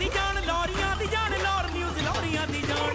दी जान लौरियां दी जान लौर न्यूज़ लौरियां दी जान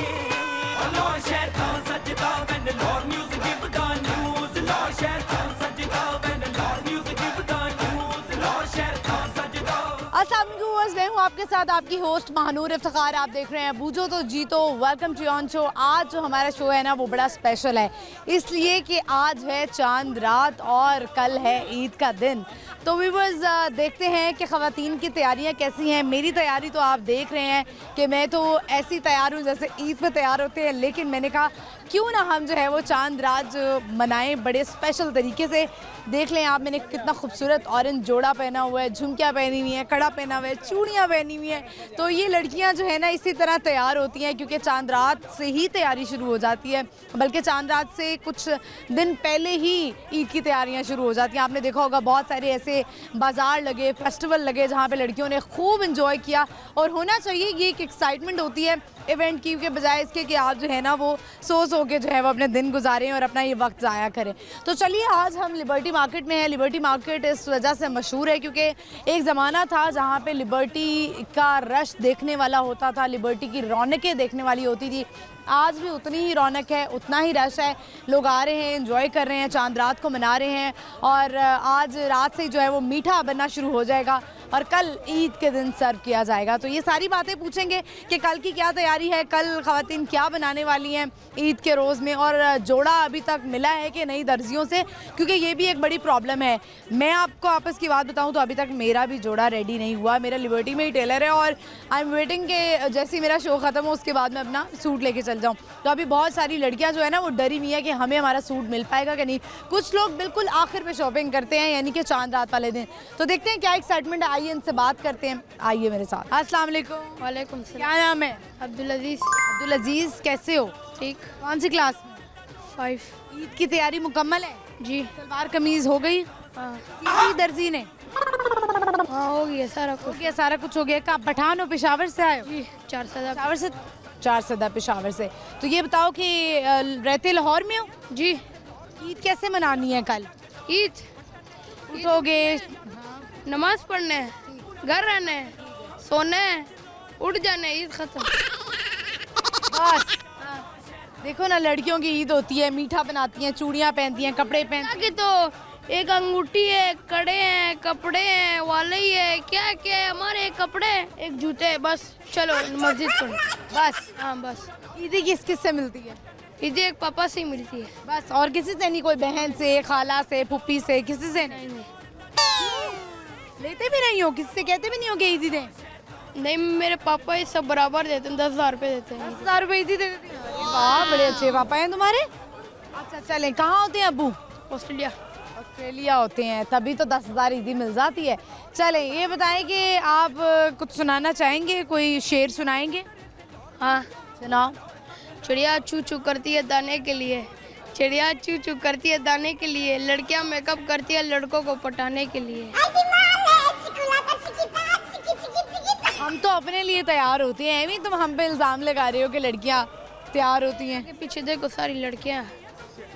लौर शहर था सजदा when Lahore news give the news Lahore शहर था सजदा when Lahore news give the news Lahore शहर था सजदा। अस्सलाम वालेकुम, मैं हूँ आपके साथ आपकी होस्ट महानूर इफ्तिखार। आप देख रहे हैं बूझो तो जीतो, वेलकम टू ऑन शो। आज जो हमारा शो है ना वो बड़ा स्पेशल है, इसलिए कि आज है चांद रात और कल है ईद का दिन। तो व्यूअर्स देखते हैं कि ख़वातीन की तैयारियां कैसी हैं। मेरी तैयारी तो आप देख रहे हैं कि मैं तो ऐसी तैयार हूँ जैसे ईद पे तैयार होते हैं, लेकिन मैंने कहा क्यों ना हम जो है वो चांद रात मनाएं बड़े स्पेशल तरीके से। देख लें आप, मैंने कितना खूबसूरत ऑरेंज जोड़ा पहना हुआ है, झुमकियाँ पहनी हुई हैं, कड़ा पहना हुआ है, चूड़ियाँ पहनी हुई हैं। तो ये लड़कियाँ जो है ना इसी तरह तैयार होती हैं, क्योंकि चांद रात से ही तैयारी शुरू हो जाती है, बल्कि चांद रात से कुछ दिन पहले ही ईद की तैयारियाँ शुरू हो जाती हैं। आपने देखा होगा बहुत सारे ऐसे बाज़ार लगे, फेस्टिवल लगे जहाँ पे लड़कियों ने खूब इंजॉय किया। और होना चाहिए, ये एक एक्साइटमेंट होती है इवेंट की, के बजाय इसके कि आप जो है ना वो सो के जो है वो अपने दिन गुजारें और अपना ये वक्त ज़ाया करें। तो चलिए, आज हम लिबर्टी मार्केट में हैं। लिबर्टी मार्केट इस वजह से मशहूर है क्योंकि एक ज़माना था जहाँ पे लिबर्टी का रश देखने वाला होता था, लिबर्टी की रौनकें देखने वाली होती थी। आज भी उतनी ही रौनक है, उतना ही रश है, लोग आ रहे हैं, एंजॉय कर रहे हैं, चांद रात को मना रहे हैं। और आज रात से जो है वो मीठा बनना शुरू हो जाएगा और कल ईद के दिन सर्व किया जाएगा। तो ये सारी बातें पूछेंगे कि कल की क्या तैयारी है, कल ख़वातीन क्या बनाने वाली हैं ईद के रोज़ में, और जोड़ा अभी तक मिला है कि नहीं दर्जियों से, क्योंकि ये भी एक बड़ी प्रॉब्लम है। मैं आपको आपस की बात बताऊं तो अभी तक मेरा भी जोड़ा रेडी नहीं हुआ। मेरा लिबर्टी में ही टेलर है और आई एम वेटिंग के जैसे ही मेरा शो ख़त्म हो उसके बाद मैं अपना सूट लेके चल जाऊँ। तो अभी बहुत सारी लड़कियाँ जो है ना वो डरी हुई है कि हमें हमारा सूट मिल पाएगा कि नहीं। कुछ लोग बिल्कुल आखिर पे शॉपिंग करते हैं, यानी कि चांद रात वाले दिन। तो देखते हैं क्या एक्साइटमेंट है, आइए इनसे बात करते हैं, आइए मेरे साथ। अस्सलाम वालेकुम। वालेकुम सलाम। क्या नाम है? अब्दुल अजीज। अब्दुल अजीज, कैसे हो? ठीक। कौन सी क्लास में? 5। ईद की तैयारी मुकम्मल है? जी। सलवार कमीज हो गई? हाँ सीधी दर्जी ने? हाँ, हो गया सारा हो कुछ। गया, सारा कुछ हो गया। कहाँ पठान हो, पेशावर से आए हो? जी, 4 सदा। पेशावर से? 4 सदा पेशावर से। तो ये बताओ कि रहते लाहौर में हो? जी। ईद कैसे मनानी है कल? ईद उठोगे? नमाज पढ़ने है, घर रहने है, सोने है, उठ जाने, ईद खत्म। बस। देखो ना, लड़कियों की ईद होती है, मीठा बनाती हैं, चूड़ियाँ पहनती हैं, कपड़े पहनती कि तो एक अंगूठी है, कड़े हैं, कपड़े हैं, वाले ही है, क्या क्या है हमारे, कपड़े एक जूते है, बस चलो मस्जिद पढ़ो। बस। हाँ बस। ईदी किस किस से मिलती है? ईद एक पापा से ही मिलती है। बस, और किसी से नहीं? कोई बहन से, खाला से, पुप्पी से, किसी से नहीं? नहीं लेते भी नहीं हो? किसी से कहते भी नहीं हो कि ईदी दें? नहीं, मेरे पापा ये सब बराबर देते हैं, 10,000 रुपये देते हैं। 10,000 रुपये ईदी दे देती हैं? वाह, बड़े अच्छे पापा हैं तुम्हारे। अच्छा चलें, कहाँ होते हैं अब्बू? ऑस्ट्रेलिया। ऑस्ट्रेलिया होते हैं, तभी तो 10,000 ईदी मिल जाती है। चलें, ये बताएं कि आप कुछ सुनाना चाहेंगे, कोई शेर सुनाएंगे? हाँ। सुनाओ। चिड़िया चू चू करती है दाने के लिए, चिड़िया चू चू करती है दाने के लिए, लड़कियां मेकअप करती है लड़कों को पटाने के लिए। हम तो अपने लिए तैयार होती हैं, एवी तुम हम पे इल्ज़ाम लगा रहे हो कि लड़कियां तैयार होती हैं। के पीछे देखो सारी लड़कियां,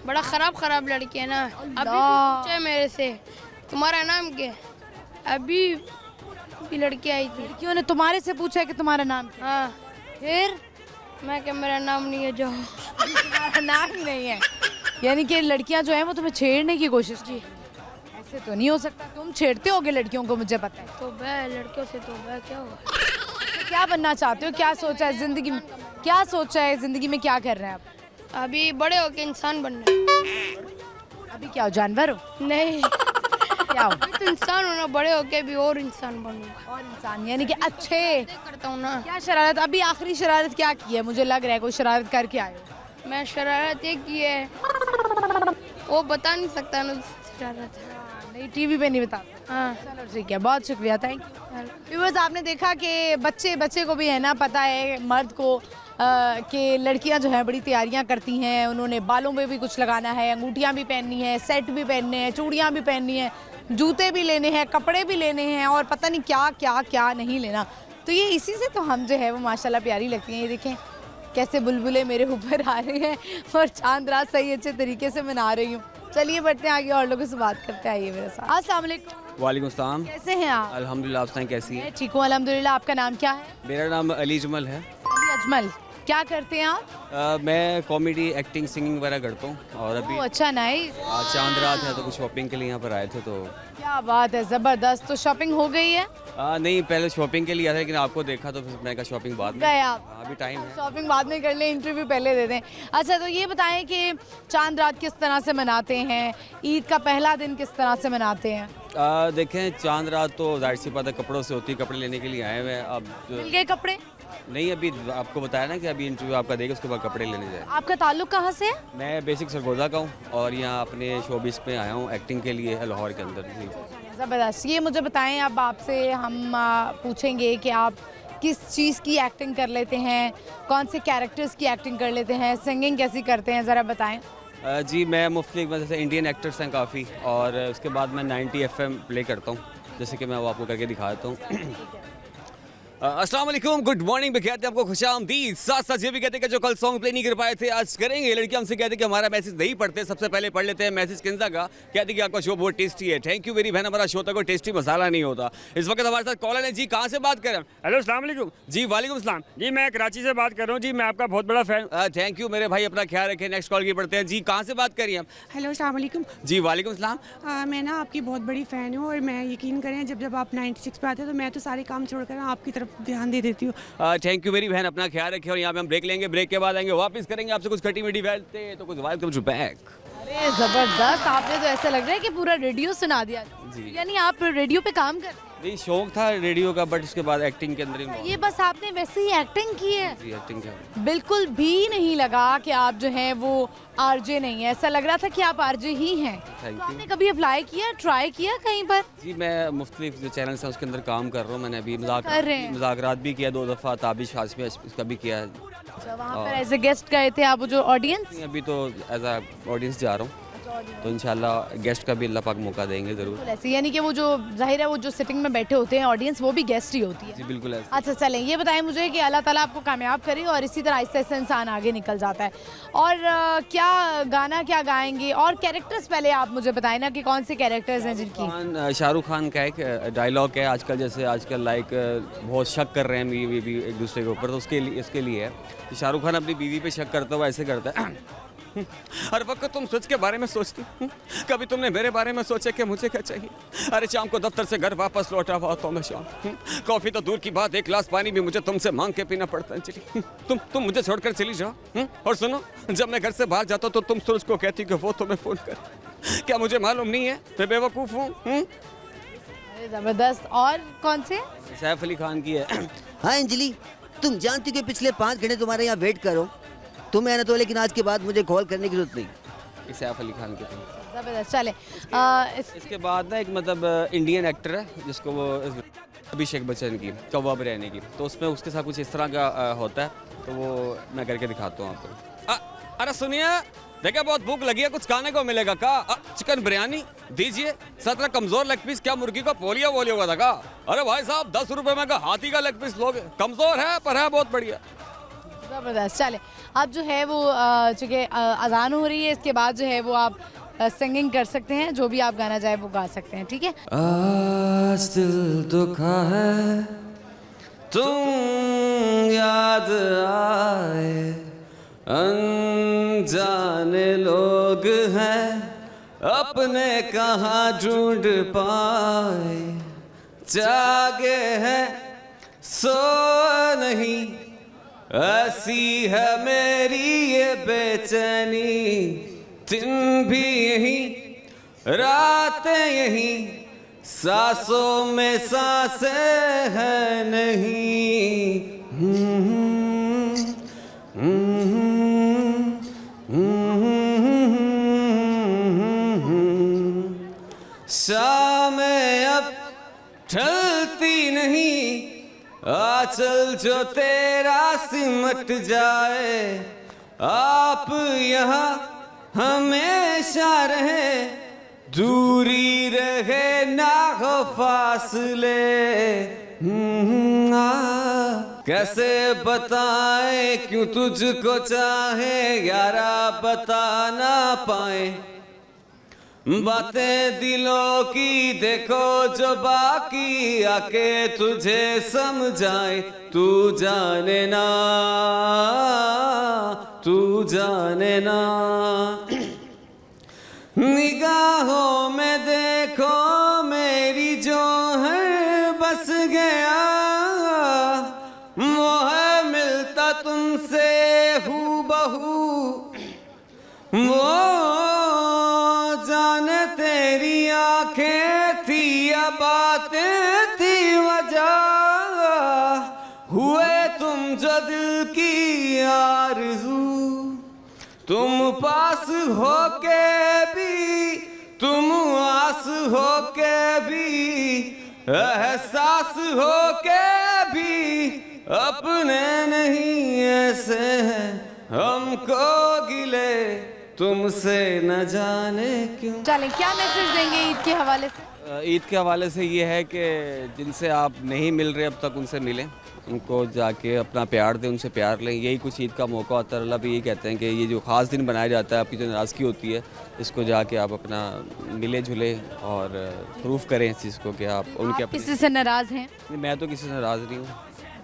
बड़ा खराब लड़कियां ना। अभी भी अल्लाह। पूछा मेरे से तुम्हारा नाम क्या है, अभी भी लड़की आई थी। लड़कियों ने तुम्हारे से पूछा है कि तुम्हारा नाम क्या हाँ, है? फिर? मैं क्या, मेरा नाम नहीं है, जाओ। तुम्हारा नाम ही नहीं है, यानी कि लड़कियां जो हैं वो तुम्हें छेड़ने की कोशिश की। ऐसे तो नहीं हो सकता, तुम छेड़ते होगे लड़कियों को, मुझे पता है। तो वह लड़कियों से तो वह क्या हुआ। तो क्या बनना चाहते हो, क्या सोचा है जिंदगी में, क्या सोचा है जिंदगी में, क्या कर रहे हैं आप? अभी बड़े होके इंसान बनना है। अभी क्या हो, जानवर हो? नहीं, क्या हो? अभी तो इंसान होना, बड़े होके भी और इंसान बनूंगा। और इंसान यानी कि अच्छे। करता हूँ ना। क्या शरारत, अभी आखिरी शरारत क्या की है? मुझे लग रहा है कोई शरारत करके आए हो। मैं शरारत ये की है, वो बता नहीं सकता ना शरारत। नहीं, टीवी पे नहीं बता। हाँ। चलो ठीक है, बहुत शुक्रिया, थैंक यू। व्यूअर्स, आपने देखा कि बच्चे को भी है ना पता है, मर्द को कि लड़कियां जो हैं बड़ी तैयारियां करती हैं, उन्होंने बालों पे भी कुछ लगाना है, अंगूठियां भी पहननी है, सेट भी पहनने हैं, चूड़ियां भी पहननी है, जूते भी लेने हैं, कपड़े भी लेने हैं, और पता नहीं क्या क्या क्या नहीं लेना। तो ये इसी से तो हम जो है वो माशाल्लाह प्यारी लगती हैं। ये देखें कैसे बुलबुलें मेरे ऊपर आ रहे हैं और चांद रात सही अच्छे तरीके से मना रही हूँ। चलिए बढ़ते हैं आगे और लोगों से बात करते हैं, आइए मेरे साथ। अस्सलाम वालेकुम। वालेकुम सलाम। कैसे हैं आप? अल्हम्दुलिल्लाह, आप सुनाएं कैसी मैं हैं? ठीक हूँ अल्हम्दुलिल्लाह। आपका नाम क्या है? मेरा नाम अली जमल है। अली अजमल। क्या करते हैं आप? मैं कॉमेडी, एक्टिंग, सिंगिंग वगैरह करता हूँ और अभी ओह अच्छा, नाइस। आज चांद रात है तो कुछ शॉपिंग के लिए यहाँ पर आए थे तो क्या बात है, ज़बरदस्त। तो शॉपिंग हो गई है? नहीं, पहले शॉपिंग के लिए आया था लेकिन आपको देखा तो फिर मैंने कहा शॉपिंग बाद में। गए आप? हाँ, अभी टाइम है। शॉपिंग बाद में कर लें, इंटरव्यू पहले दे दें। अच्छा, तो ये बताएं कि चांद रात किस तरह से मनाते हैं, ईद का पहला दिन किस तरह से मनाते हैं? देखें, चांद रात तो जाहिर सी बात है कपड़ों से होती है, कपड़े लेने के लिए आए हुए हैं। अब मिल गए कपड़े? नहीं, अभी आपको बताया ना कि अभी इंटरव्यू आपका देगा उसके बाद कपड़े लेने जाए। आपका ताल्लुक कहाँ से है? मैं बेसिक सरगोजा का हूँ और यहाँ अपने शोबिस पे आया हूँ एक्टिंग के लिए लाहौर के अंदर। जी ज़बरदस्त। ये मुझे बताएं, अब आपसे हम पूछेंगे कि आप किस चीज़ की एक्टिंग कर लेते हैं, कौन से कैरेक्टर्स की एक्टिंग कर लेते हैं, सिंगिंग कैसी करते हैं, ज़रा बताएं। जी, मैं मुख्तलिफ जैसे इंडियन एक्टर्स हैं काफ़ी और उसके बाद मैं 90 FM प्ले करता हूँ, जैसे कि मैं वो आपको करके दिखा देता हूँ। अस्सलाम वालेकुम, गुड मॉर्निंग पे कहते हैं आपको खुशामदीद। साथ साथ ये भी कहते हैं कि जो कल सॉन्ग प्ले नहीं कर पाए थे आज करेंगे। लड़कियां हमसे कहते हैं कि हमारा मैसेज नहीं पढ़ते, सबसे पहले पढ़ लेते हैं मैसेज किंजा का। कहते हैं कि आपका शो बहुत टेस्टी है। थैंक यू मेरी बहन, हमारा शो था कोई टेस्टी मसाला नहीं होता। इस वक्त हमारे साथ कॉलर है जी, कहाँ से बात करें? हेलो अस्सलाम वालेकुम। जी वालेकुम सलाम। जी मैं कराची से बात कर रहा हूँ जी, मैं आपका बहुत बड़ा फैन। थैंक यू मेरे भाई, अपना ख्याल रखें। नेक्स्ट कॉल की पढ़ते हैं जी, कहाँ से बात करिए हम? हेलो अस्सलाम वालेकुम। जी वालेकुम सलाम। मैं ना आपकी बहुत बड़ी फ़ैन हूँ और मैं यकीन करें जब आप 96 पे आते हैं तो मैं तो सारे काम छोड़कर आपकी तरफ ध्यान दे देती हूँ। थैंक यू मेरी बहन, अपना ख्याल रखें। और यहाँ पे हम ब्रेक लेंगे, ब्रेक के बाद आएंगे वापस करेंगे आपसे कुछ खट्टी मीठी बातें। तो कुछ वेलकम टू बैक। अरे ज़बरदस्त, आपने तो ऐसा लग रहा है कि पूरा रेडियो सुना दिया। जी। यानी आप रेडियो पे काम कर रहे हैं? नहीं, शौक था रेडियो का, बट उसके बाद एक्टिंग के अंदर ही ये बस आपने वैसे ही एक्टिंग की है? जी, एक्टिंग का बिल्कुल भी नहीं लगा कि आप जो हैं वो आरजे नहीं है, ऐसा लग रहा था कि आप आरजे ही हैं। थैंक तो यू। आपने कभी अप्लाई किया, ट्राई किया कहीं पर? जी, मैं मुख्तलिफ जो चैनल्स हैं उसके अंदर काम कर रहा हूँ। मैंने अभी कर रहे हैं। मुज़ाकरात भी किया 2 दफ़ा, ताबिश हाशमी इसका भी किया है। अच्छा, वहाँ पर एज ए गेस्ट गए थे आप, वो जो ऑडियंस? अभी तो एज आ ऑडियंस जा रहा हूँ, तो इंशाल्लाह गेस्ट का भी अल्लाह पाक मौका देंगे ज़रूर। बिल्कुल ऐसे, यानी कि वो जो जाहिर है वो जो सिटिंग में बैठे होते हैं ऑडियंस, वो भी गेस्ट ही होती जी है। बिल्कुल ऐसे। अच्छा चलें, ये बताएं मुझे कि अल्लाह ताला आपको कामयाब करे और इसी तरह आहिस्ता आहिस्ता इंसान आगे निकल जाता है। और क्या गाना क्या गाएंगे और कैरेक्टर्स पहले आप मुझे बताएं ना कि कौन से कैरेक्टर्स हैं जिनकी? शाहरुख खान का एक डायलॉग है आजकल, जैसे आजकल लाइक बहुत शक कर रहे हैं बीवी एक दूसरे के ऊपर, तो उसके लिए है कि शाहरुख खान अपनी बीवी पे शक करता हुआ ऐसे करता है। हर वक्त तुम सच के बारे में सोचती, कभी तुमने मेरे बारे में सोचा कि मुझे क्या चाहिए? अरे शाम को दफ्तर से घर वापस लौटा हुआ तो मैं शाम, कॉफ़ी तो दूर की बात, एक गिलास पानी भी मुझे तुमसे मांग के पीना पड़ता है। चली तुम मुझे छोड़कर चली जाओ। और सुनो, जब मैं घर से बाहर जाता तो तुम सूरज को कहती कि वो तुम्हें फ़ोन कर। क्या मुझे मालूम नहीं है मैं बेवकूफ़ हूँ? अरे ज़बरदस्त। और कौन से? सैफ अली खान की है। हाँ अंजलि, तुम जानती हो कि पिछले 5 घंटे तुम्हारे यहाँ वेट करो, तुम आना तो, लेकिन आज के बाद मुझे कॉल करने की जरूरत नहीं। ये सैफ अली खान की थी। ज़बरदस्त। चले इसके बाद ना एक मतलब इंडियन एक्टर है जिसको वो अभिषेक बच्चन की कौवा बिरयानी की, तो उसमें उसके साथ कुछ इस तरह का होता है, तो वो मैं करके दिखाता हूँ आपको। अरे सुनिए, देखिए बहुत भूख लगी है, कुछ खाने को मिलेगा का? चिकन बिरयानी दीजिए, 17 कमजोर लेग पीस। क्या मुर्गी को पोलियो हुआ था का? अरे भाई साहब 10 रुपए में का हाथी का लेग पीस लोगे? कमजोर है पर है बहुत बढ़िया। ज़बरदस्त। चले, अब जो है वो चूँकि अजान हो रही है, इसके बाद जो है वो आप सिंगिंग कर सकते हैं, जो भी आप गाना चाहे वो गा सकते हैं, ठीक है? आज दिल दुखा है, तुम याद आए, अनजाने लोग हैं, अपने कहाँ ढूंढ पाए, जागे हैं सो नहीं, ऐसी है मेरी ये बेचैनी, दिन भी यही रातें यही, सांसों में सांसें है नहीं। शाम अब ढलती नहीं, आंचल जो तेरा सिमट जाए, आप यहाँ हमेशा रहे, दूरी रहे ना हो फासले। कैसे बताएं क्यों तुझको चाहे यारा, बता ना पाए, बातें दिलों की देखो जो बाकी आके तुझे समझाए, तू जाने ना, तू जाने ना। निगाहों में देखो मेरी जो है बस गया, मोह मिलता तुमसे हूबहू, वो जाने तेरी आंखें थी या बातें थी वजह, हुए तुम जो दिल की आरज़ू, तुम पास होके भी, तुम आस होके भी, एहसास होके भी, अपने नहीं ऐसे हैं हमको गिले तुमसे न जाने क्यों। चलें, क्या मैसेज देंगे ईद के हवाले से? ईद के हवाले से ये है कि जिनसे आप नहीं मिल रहे अब तक उनसे मिलें, उनको जाके अपना प्यार दें, उनसे प्यार लें। यही कुछ ईद का मौका होता है। अल्लाह भी यही कहते हैं कि ये जो ख़ास दिन बनाया जाता है, आपकी जो नाराज़गी होती है, इसको जाके आप अपना मिले जुले और प्रूफ करें इस चीज़ को कि आप उनके आप किसी से नाराज़ हैं? मैं तो किसी से नाराज़ नहीं हूँ।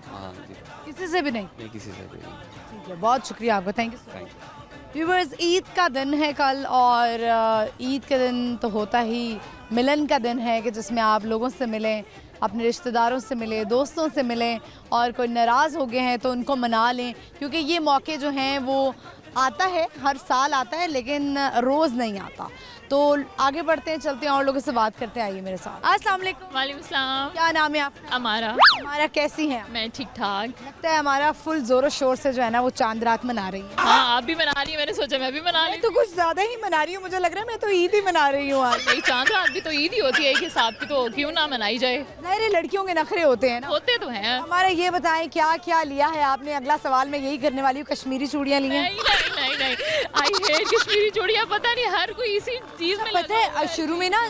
हाँ जी, किसी से भी नहीं? नहीं किसी से भी नहीं। ठीक है, बहुत शुक्रिया आपका, thank you so thank much. You. Viewers, Eid का दिन है कल और ईद के दिन तो होता ही मिलन का दिन है कि जिसमें आप लोगों से मिलें, अपने रिश्तेदारों से मिलें, दोस्तों से मिलें, और कोई नाराज़ हो गए हैं तो उनको मना लें, क्योंकि ये मौके जो हैं वो आता है, हर साल आता है, लेकिन रोज़ नहीं आता। तो आगे बढ़ते हैं, चलते हैं और लोगों से बात करते हैं। आइए मेरे साथ। अस्सलाम वालेकुम। वालेकुम सलाम। क्या नाम है आपका? हमारा हमारा कैसी हैं आप? मैं ठीक ठाक। लगता है हमारा फुल जोरों शोर से जो है ना वो चांद रात मना रही है। हाँ, आप भी मना रही है, मैंने सोचा मैं भी मना मैं ली। तो कुछ ज्यादा ही मना रही हूँ, मुझे लग रहा है मैं तो ईद ही मना रही हूँ आज। नहीं, चांद रात भी तो ईद ही होती है एक हिसाब की, तो क्यों ना मनाई जाए। ज़ाहिर है लड़कियों के नखरे होते हैं ना। होते तो हैं। हमारा ये बताएं क्या क्या लिया है आपने? अगला सवाल मैं यही करने वाली हूँ, कश्मीरी चूड़ियाँ ली हैं? नहीं नहीं नहीं नहीं, आई हेट कश्मीरी चूड़ियाँ। पता नहीं हर कोई इसी चीज में पता है शुरू में ना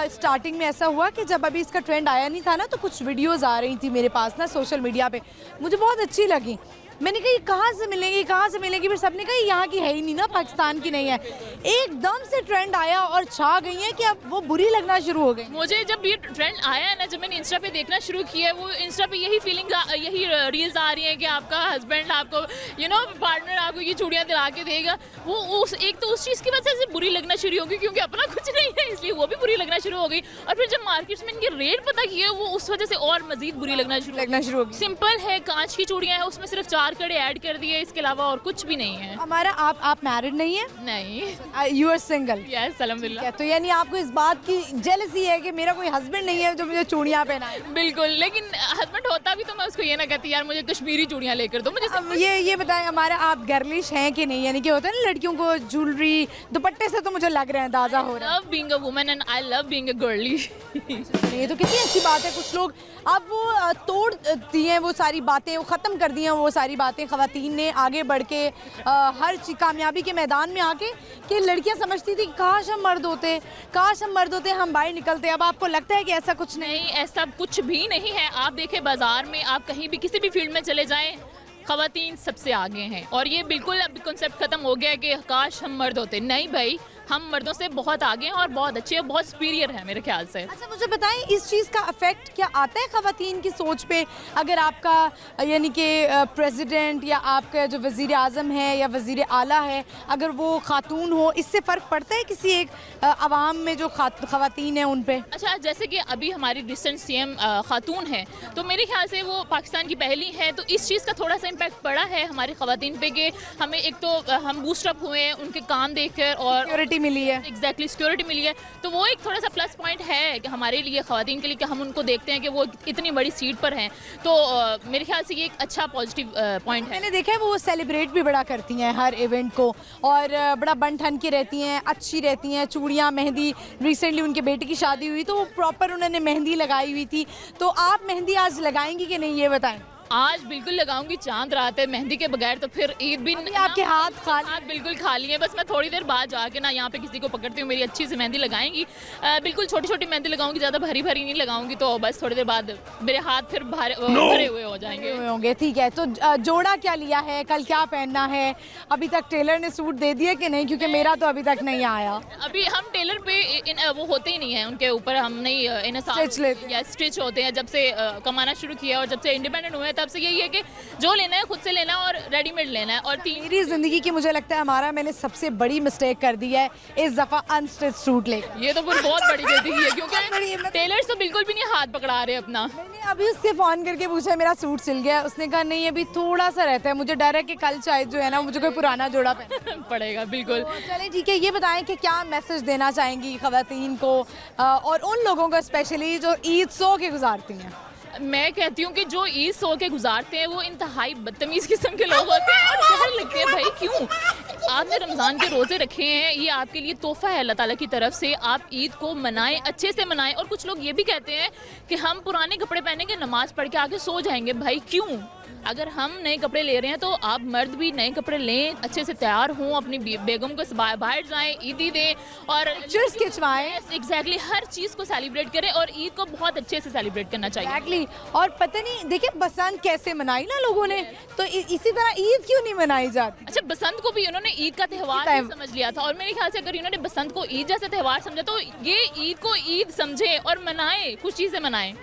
स्टार्टिंग में ऐसा हुआ कि जब अभी इसका ट्रेंड आया नहीं था ना, तो कुछ वीडियोस आ रही थी मेरे पास ना सोशल मीडिया पे, मुझे बहुत अच्छी लगी। मैंने कहा ये कहाँ से मिलेंगी, कहाँ से मिलेंगी? फिर सबने कहा ये यहाँ की है ही नहीं ना, पाकिस्तान की नहीं है। एकदम से ट्रेंड आया और छा गई है कि अब वो बुरी लगना शुरू हो गई। मुझे जब ये ट्रेंड आया है ना, जब मैंने इंस्टा पे देखना शुरू किया है, वो इंस्टा पे यही फीलिंग, यही रील्स आ रही हैं कि आपका हस्बैंड आपको पार्टनर आपको ये चूड़ियाँ दिला के देगा। वो उस एक तो उस चीज़ की वजह से बुरी लगना शुरू हो गई, क्योंकि अपना कुछ नहीं है इसलिए वो भी बुरी लगना शुरू हो गई। और फिर जब मार्केट्स में इनके रेट पता किए, वो उस वजह से और मजीद बुरी लगना शुरू हो गई। सिंपल है, कांच की चूड़ियाँ हैं, उसमें सिर्फ 4 कड़े ऐड कर दिए, इसके अलावा और कुछ भी नहीं है। हमारा आप मैरिड नहीं है? नहीं। You are single? यस, अल्हम्दुलिल्लाह। तो यानी आपको इस बात की जेलसी है कि मेरा कोई हस्बैंड नहीं है जो मुझे चूड़ियाँ पहनाए? बिल्कुल, लेकिन हस्बैंड होता भी तो मैं उसको ये ना कहती यार मुझे कश्मीरी चूड़ियाँ लेकर दो। मुझे अब ये बताएं हमारा आप गर्लिश हैं कि नहीं? यानी कि होता है ना लड़कियों को ज्वेलरी दुपट्टे से तो मुझे लग रहा है अंदाजा हो रहा है। Love being a woman and I love being a girly. ये तो कितनी अच्छी बात है। कुछ लोग अब वो तोड़ दिए वो सारी बातें, वो ख़त्म कर दी हैं वो सारी बातें। ख़वातीन ने आगे बढ़ के हर कामयाबी के मैदान में आके, कि लड़कियां समझती थी काश हम मर्द होते, काश हम मर्द होते, हम बाहर निकलते। अब आपको लगता है कि ऐसा कुछ नहीं? नहीं, ऐसा कुछ भी नहीं है। आप देखें बाजार में, आप कहीं भी किसी भी फील्ड में चले जाएं, ख़वातीन सबसे आगे हैं। और ये बिल्कुल अब कॉन्सेप्ट ख़त्म हो गया है कि काश हम मर्द होते। नहीं भाई, हम मर्दों से बहुत आगे हैं और बहुत अच्छे और बहुत सुपीरियर हैं मेरे ख्याल से। अच्छा मुझे बताएं, इस चीज़ का इफेक्ट क्या आता है ख़वातीन की सोच पे? अगर आपका यानी कि प्रेसिडेंट या आपका जो वज़ीर आज़म है या वज़ीर आला है, अगर वो खातून हो, इससे फ़र्क पड़ता है किसी एक अवाम में जो ख़वातीन हैं उन पे? अच्छा, जैसे कि अभी हमारी रिसेंट सीएम खातून है, तो मेरे ख्याल से वो पाकिस्तान की पहली है, तो इस चीज़ का थोड़ा सा इम्पैक्ट पड़ा है हमारी ख़वातीन पे कि हमें एक तो हम बूस्टअप हुए हैं उनके काम देखकर और सिक्योरिटी मिली है। एग्जैक्टली, सिक्योरिटी मिली है। तो वो एक थोड़ा सा प्लस पॉइंट है कि हमारे लिए, ख़वातीन के लिए, कि हम उनको देखते हैं कि वो इतनी बड़ी सीट पर हैं। तो मेरे ख्याल से ये एक अच्छा पॉजिटिव पॉइंट है। मैंने देखा है वो सेलिब्रेट भी बड़ा करती हैं हर इवेंट को, और बड़ा बन ठन के रहती हैं, अच्छी रहती हैं। चूड़ियाँ, मेहंदी, रिसेंटली उनके बेटे की शादी हुई तो वो प्रॉपर उन्होंने मेहंदी लगाई हुई थी। तो आप मेहंदी आज लगाएंगी कि नहीं, ये बताएं? आज बिल्कुल लगाऊंगी, चांद रात है, मेहंदी के बगैर तो फिर ईद भी अभी आपके हाथ खाली हाथ बिल्कुल खाली है। बस मैं थोड़ी देर बाद जाके ना यहाँ पे किसी को पकड़ती हूँ, मेरी अच्छी सी मेहंदी लगाएंगी। बिल्कुल छोटी छोटी मेहंदी लगाऊंगी, ज़्यादा भारी भारी नहीं लगाऊंगी, तो बस थोड़ी देर बाद मेरे हाथ फिर भरे हुए हो जाएंगे। हुए होंगे। ठीक है, तो जोड़ा क्या लिया है, कल क्या पहनना है? अभी तक टेलर ने सूट दे दिया कि नहीं? क्योंकि मेरा तो अभी तक नहीं आया। अभी हम टेलर पे वो होते ही नहीं है, उनके ऊपर हम नहीं इन्हें Stitch लेते हैं। या स्टिच होते हैं। जब से कमाना शुरू किया और जब से इंडिपेंडेंट हुए तब से यही है कि जो लेना है खुद से लेना है और रेडीमेड लेना है। और मेरी ज़िंदगी की मुझे लगता है मैंने सबसे बड़ी मिस्टेक कर दी है इस दफ़ा अनस्टिच सूट लेकर। ये तो फिर बहुत बड़ी गलती की है, क्योंकि टेलर्स तो बिल्कुल भी नहीं हाथ पकड़ा रहे अपना। मैंने अभी उससे फ़ोन करके पूछा मेरा सूट सिल गया, उसने कहा नहीं अभी थोड़ा सा रहता है, मुझे डर है कि कल शायद जो है ना मुझे कोई पुराना जोड़ा पहनना पड़ेगा। बिल्कुल। तो चलें ठीक है, ये बताएं कि क्या मैसेज देना चाहेंगी ख़वातीन को और उन लोगों को स्पेशली जो ईद सो के गुजारती हैं? मैं कहती हूँ कि जो ईद सो के गुजारते हैं वो इंतहाई बदतमीज़ किस्म के लोग होते हैं और जहर लगते हैं। भाई क्यों? आपने रमज़ान के रोज़े रखे हैं, ये आपके लिए तोहफ़ा है अल्लाह ताला की तरफ से। आप ईद को मनाएं, अच्छे से मनाएं। और कुछ लोग ये भी कहते हैं कि हम पुराने कपड़े पहनेंगे, नमाज़ पढ़ के आके सो जाएंगे। भाई क्यों? अगर हम नए कपड़े ले रहे हैं तो आप मर्द भी नए कपड़े लें, अच्छे से तैयार हों, अपनी बेगम को बाहर जाएं, ईदी दें और पिक्चर्स खिंचवाएं। एग्जैक्टली हर चीज़ को सेलिब्रेट करें और ईद को बहुत अच्छे से सेलिब्रेट करना चाहिए। एग्जैक्टली। और पता नहीं देखिए बसंत कैसे मनाई ना लोगों ने, तो इसी तरह ईद क्यों नहीं मनाई जाती? अच्छा, बसंत को भी उन्होंने ईद का त्यौहार ही समझ लिया था और मेरे ख्याल से अगर इन्होंने बसंत को ईद जैसा त्यौहार समझा तो ये ईद को ईद समझे और मनाएं, खुशी से मनाएं।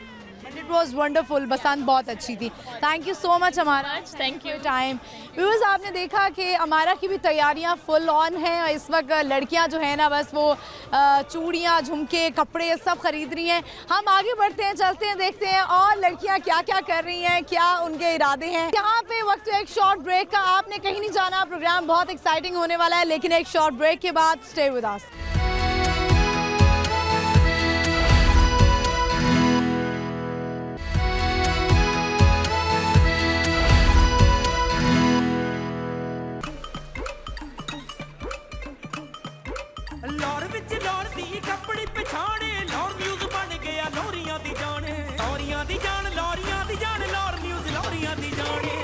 इट वॉज वंडरफुल, बसंत बहुत अच्छी थी। थैंक यू सो मच हमारा, थैंक यू टाइम। व्यूअर्स आपने देखा कि हमारा की भी तैयारियां फुल ऑन हैं और इस वक्त लड़कियां जो है ना बस वो चूड़ियां, झुमके, कपड़े सब खरीद रही हैं। हम आगे बढ़ते हैं, चलते हैं, देखते हैं और लड़कियां क्या क्या कर रही हैं, क्या उनके इरादे हैं। यहाँ पे वक्त है एक शॉर्ट ब्रेक का, आपने कहीं नहीं जाना, प्रोग्राम बहुत एक्साइटिंग होने वाला है, लेकिन एक शॉर्ट ब्रेक के बाद स्टे विद अस। ਲਾਹੌਰ ਵਿੱਚ ਲਾਹੌਰ ਦੀ ਕੱਪੜੀ ਪਛਾਣੇ, ਲਾਹੌਰ ਨਿਊਜ਼ ਬਣ ਗਿਆ ਲੋਰੀਆਂ ਦੀ ਜਾਣ, ਲੋਰੀਆਂ ਦੀ ਜਾਣ, ਲੋਰੀਆਂ ਦੀ ਜਾਣ, ਲਾਹੌਰ ਨਿਊਜ਼ ਲੋਰੀਆਂ ਦੀ ਜਾਣੇ।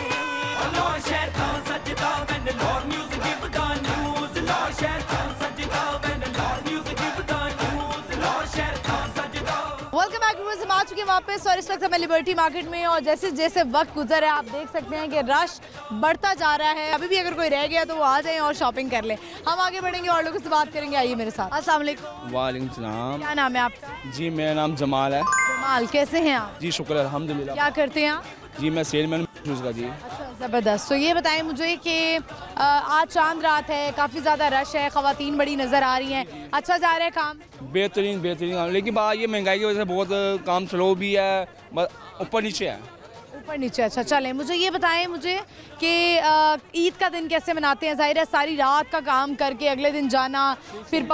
ਲਾਹੌਰ ਸ਼ਹਿਰ ਤਾਂ ਸੱਜਦਾ when Lahore news give the news, Lahore ਸ਼ਹਿਰ ਤਾਂ ਸੱਜਦਾ when Lahore news give the news, Lahore ਸ਼ਹਿਰ ਤਾਂ ਸੱਜਦਾ। वेलकम बैक व्यूअर्स, हम आ चुके हैं वापस और इस वक्त हमें लिबर्टी मार्केट में और जैसे जैसे वक्त गुजर है आप देख सकते हैं कि रश बढ़ता जा रहा है। अभी भी अगर कोई रह गया तो वो आ जाए और शॉपिंग कर ले। हम आगे बढ़ेंगे और लोगों से बात करेंगे, आइए मेरे साथ। अस्सलाम वालेकुम। वालेकुम सलाम। क्या नाम है आपका? जी मेरा नाम जमाल है। जमाल, कैसे हैं आप? जी शुक्र अल्हम्दुलिल्लाह। क्या करते हैं आप? जी मैं सेलमैन शूज़ का। जी अच्छा, ज़बरदस्त। तो ये बताएं मुझे कि आज चांद रात है, काफ़ी ज़्यादा रश है, ख़वातीन बड़ी नज़र आ रही हैं, अच्छा जा रहा है काम? बेहतरीन बेहतरीन काम, लेकिन बात ये महंगाई की वजह से बहुत काम स्लो भी है, बस ऊपर नीचे है। ऊपर नीचे, अच्छा। चलें मुझे ये बताएं मुझे कि ईद का दिन कैसे मनाते हैं? ज़ाहिर है सारी रात का काम करके अगले दिन जाना, फिर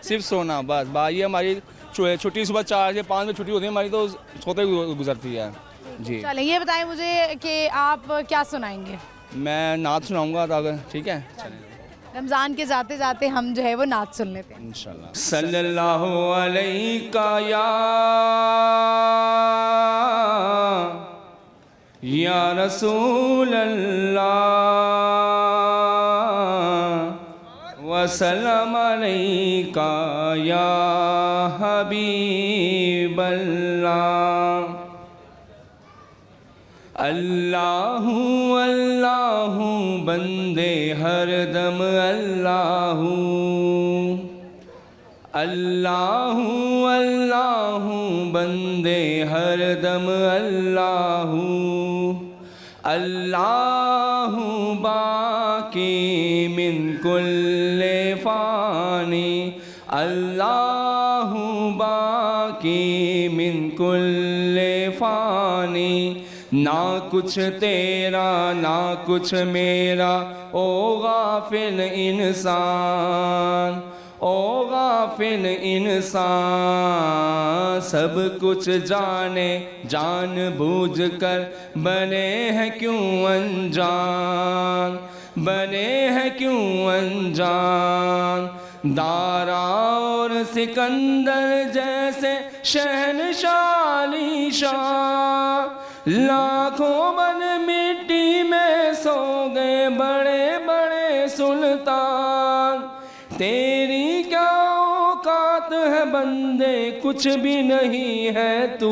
सिर्फ सोना, बस बात ये हमारी छुट्टी सुबह 4 से 5 बजे छुट्टी होती है हमारी, तो सोते गुजरती है। जी चलें ये बताएं मुझे कि आप क्या सुनाएंगे? मैं नात सुनाऊंगा तो अगर ठीक है। रमज़ान के जाते जाते हम जो है वो नात सुन लेते हैं इंशाल्लाह। सल्लल्लाहु अलैका या रसूल अल्लाह वसल्लम अलैका या हबीब अल्लाह। अल्लाहू अल्लाहू बंदे हरदम अल्लाहू, अल्लाहू अल्लाहू बंदे हरदम अल्लाहू, अल्लाहू बाकी मिन कुल्ले फ़ानी, अल्लाहू बाकी मिन कुल्ले फ़ानी। ना कुछ तेरा ना कुछ मेरा ओ गाफिल इंसान, ओ गाफिल इंसान। सब कुछ जाने जान बूझ कर बने हैं क्यों अनजान, बने हैं क्यों अनजान। दारा और सिकंदर जैसे शहनशाह शाह लाखों बने सुल्तान, तेरी क्या औकात है बंदे, कुछ भी नहीं है तू।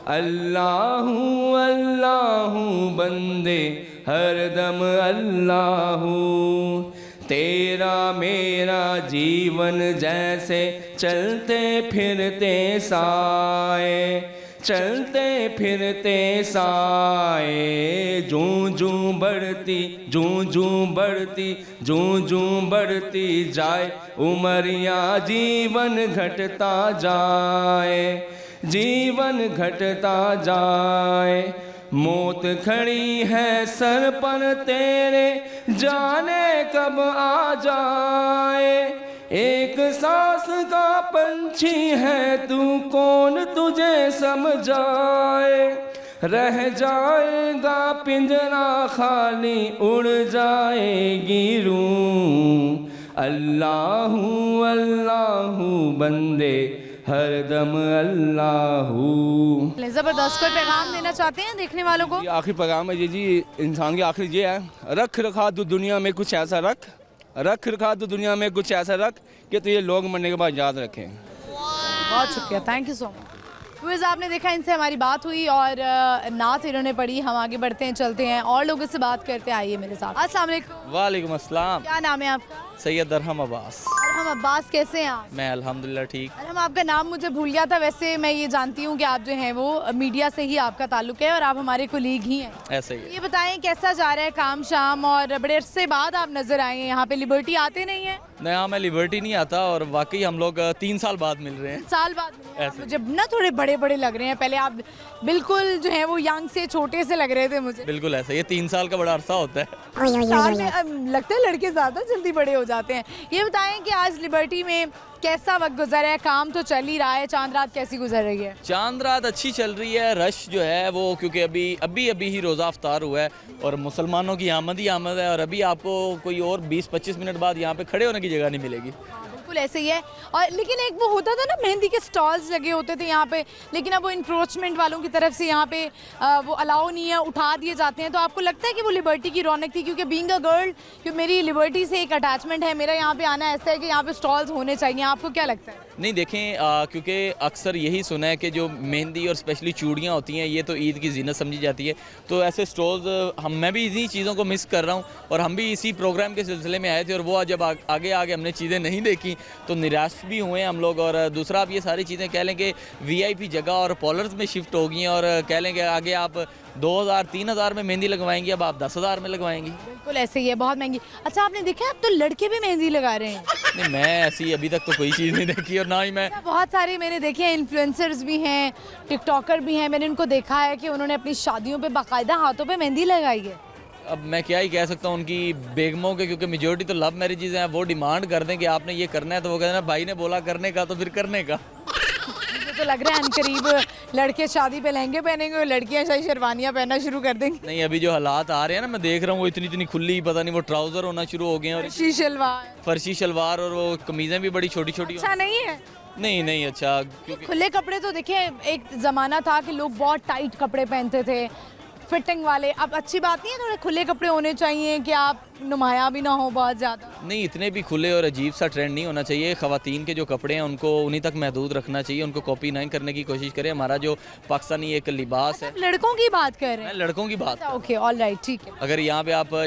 अल्लाहू अल्लाहू बंदे हरदम अल्लाहू, तेरा मेरा जीवन जैसे चलते फिरते साए, चलते फिरते साए। जूं जूं बढ़ती, जूं जूं बढ़ती, जूं जूं बढ़ती जाए उमरिया, जीवन घटता जाए, जीवन घटता जाए। मौत खड़ी है सर पर तेरे, जाने कब आ जाए। एक सांस का पंछी है तू, कौन तुझे समझाए। रह जाएगा पिंजरा खाली, उड़ जाएगी रूह। अल्लाहू अल्लाहू बंदे हरदम अल्लाहू। जबरदस्त, कोई पैगाम देना चाहते हैं देखने वालों को? ये आखिरी पैगाम है जी, इंसान की आखिरी ये है, रख रखा तो दुनिया में कुछ ऐसा रख, रख रखा तो दुनिया में कुछ ऐसा रख कि तो ये लोग मरने के बाद याद रखें। बहुत शुक्रिया, thank you so much. Viewers, आपने देखा इनसे हमारी बात हुई और नात इन्होंने पढ़ी। हम आगे बढ़ते हैं, चलते हैं और लोगों से बात करते हैं। आइए मेरे साथ। अस्सलाम वालेकुम। वालेकुम अस्सलाम। क्या नाम है आपका? सैयद अरहम अब्बास। अरहम अब्बास, कैसे हैं आप? मैं अल्हम्दुलिल्लाह ठीक। अरहम, आपका नाम मुझे भूल गया था। वैसे मैं ये जानती हूँ कि आप जो हैं वो मीडिया से ही आपका ताल्लुक है और आप हमारे कोलीग ही हैं। ऐसे ही है। ये बताएं कैसा जा रहा है काम शाम, और बड़े अरसे बाद आप नजर आए हैं यहाँ पे। लिबर्टी आते नहीं है? नहीं, हाँ, मैं लिबर्टी नहीं आता और वाकई हम लोग 3 साल बाद मिल रहे हैं। साल बाद मिले हैं। ऐसे। मुझे ना थोड़े बड़े बड़े लग रहे हैं। पहले आप बिल्कुल जो है वो यंग से छोटे से लग रहे थे मुझे। बिल्कुल ऐसा, ये 3 साल का बड़ा अरसा होता है। साल में लगता है लड़के ज़्यादा जल्दी बड़े हो जाते हैं। ये बताएं कि आज लिबर्टी में कैसा वक्त गुजरा है? काम तो चल ही रहा है, चांद रात कैसी गुजर रही है? चांद रात अच्छी चल रही है। रश जो है वो क्योंकि अभी ही रोज़ा अफ्तार हुआ है और मुसलमानों की आमद ही आमद है, और अभी आपको कोई और 20-25 मिनट बाद यहाँ पे खड़े होने की जगह नहीं मिलेगी। बिल्कुल ऐसे ही है। और लेकिन एक वो होता था ना, मेहंदी के स्टॉल्स लगे होते थे यहाँ पे, लेकिन अब वो इंक्रोचमेंट वालों की तरफ से यहाँ पे वो अलाउ नहीं है, उठा दिए जाते हैं। तो आपको लगता है कि वो लिबर्टी की रौनक थी? क्योंकि बीइंग अ गर्ल, कि मेरी लिबर्टी से एक अटैचमेंट है, मेरा यहाँ पे आना ऐसा है कि यहाँ पे स्टॉल्स होने चाहिए। आपको क्या लगता है? नहीं देखें, क्योंकि अक्सर यही सुना है कि जो मेहंदी और स्पेशली चूड़ियाँ होती हैं ये तो ईद की ज़ीनत समझी जाती है। तो ऐसे स्टॉल्स मैं भी इन्हीं चीज़ों को मिस कर रहा हूँ, और हम भी इसी प्रोग्राम के सिलसिले में आए थे, और वो जब आगे हमने चीज़ें नहीं देखी तो निराश भी हुए हम लोग। और दूसरा, आप ये सारी चीज़ें कह लें कि VIP जगह और पॉलर्स में शिफ्ट हो गई हैं, और कह लें कि आगे आप 2000-3000 में मेहंदी लगवाएंगी, अब आप 10,000 में लगवाएंगी। बिल्कुल ऐसे ही है, बहुत महंगी। अच्छा, आपने देखा अब तो लड़के भी मेहंदी लगा रहे हैं? नहीं, मैं ऐसी अभी तक तो कोई चीज़ नहीं देखी, और ना ही मैं। बहुत सारे मैंने देखे हैं, इन्फ्लुएंसर्स भी हैं, टिकटॉकर भी हैं, मैंने उनको देखा है कि उन्होंने अपनी शादियों पे बाकायदा हाथों पे मेहंदी लगाई है। अब मैं क्या ही कह सकता हूँ उनकी बेगमों के, क्योंकि मेजोरिटी तो लव मैरिजेज हैं। वो डिमांड कर दें कि आपने ये करना है, तो वो कहते हैं भाई ने बोला करने का तो फिर करने का। मुझे तो लग रहा है अनकरीब लड़के शादी पे लहंगे पहनेंगे और लड़कियां शायद शेरवानियां पहनना शुरू कर देंगी। नहीं, अभी जो हालात आ रहे हैं ना, मैं देख रहा हूँ वो इतनी खुली, पता नहीं वो ट्राउजर होना शुरू हो गए हैं, और फर्शी शलवार, फर्शी शलवार, और वो कमीजें भी बड़ी छोटी छोटी। अच्छा नहीं है? नहीं अच्छा, क्योंकि खुले कपड़े तो देखिए, एक ज़माना था कि लोग बहुत टाइट कपड़े पहनते थे, फिटिंग वाले। अब अच्छी बात नहीं है, थोड़े खुले कपड़े होने चाहिए कि आप नुमाया भी ना हो बहुत ज़्यादा। नहीं, इतने भी खुले और अजीब सा ट्रेंड नहीं होना चाहिए। ख़वातीन के जो कपड़े हैं उनको उन्हीं तक महदूद रखना चाहिए, उनको कॉपी नहीं करने की कोशिश करें। हमारा जो पाकिस्तानी एक लिबास है। लड़कों की बात कर रहे मैं हैं? लड़कों की बात। ओके, ऑल राइट, ठीक है। अगर यहाँ पे आप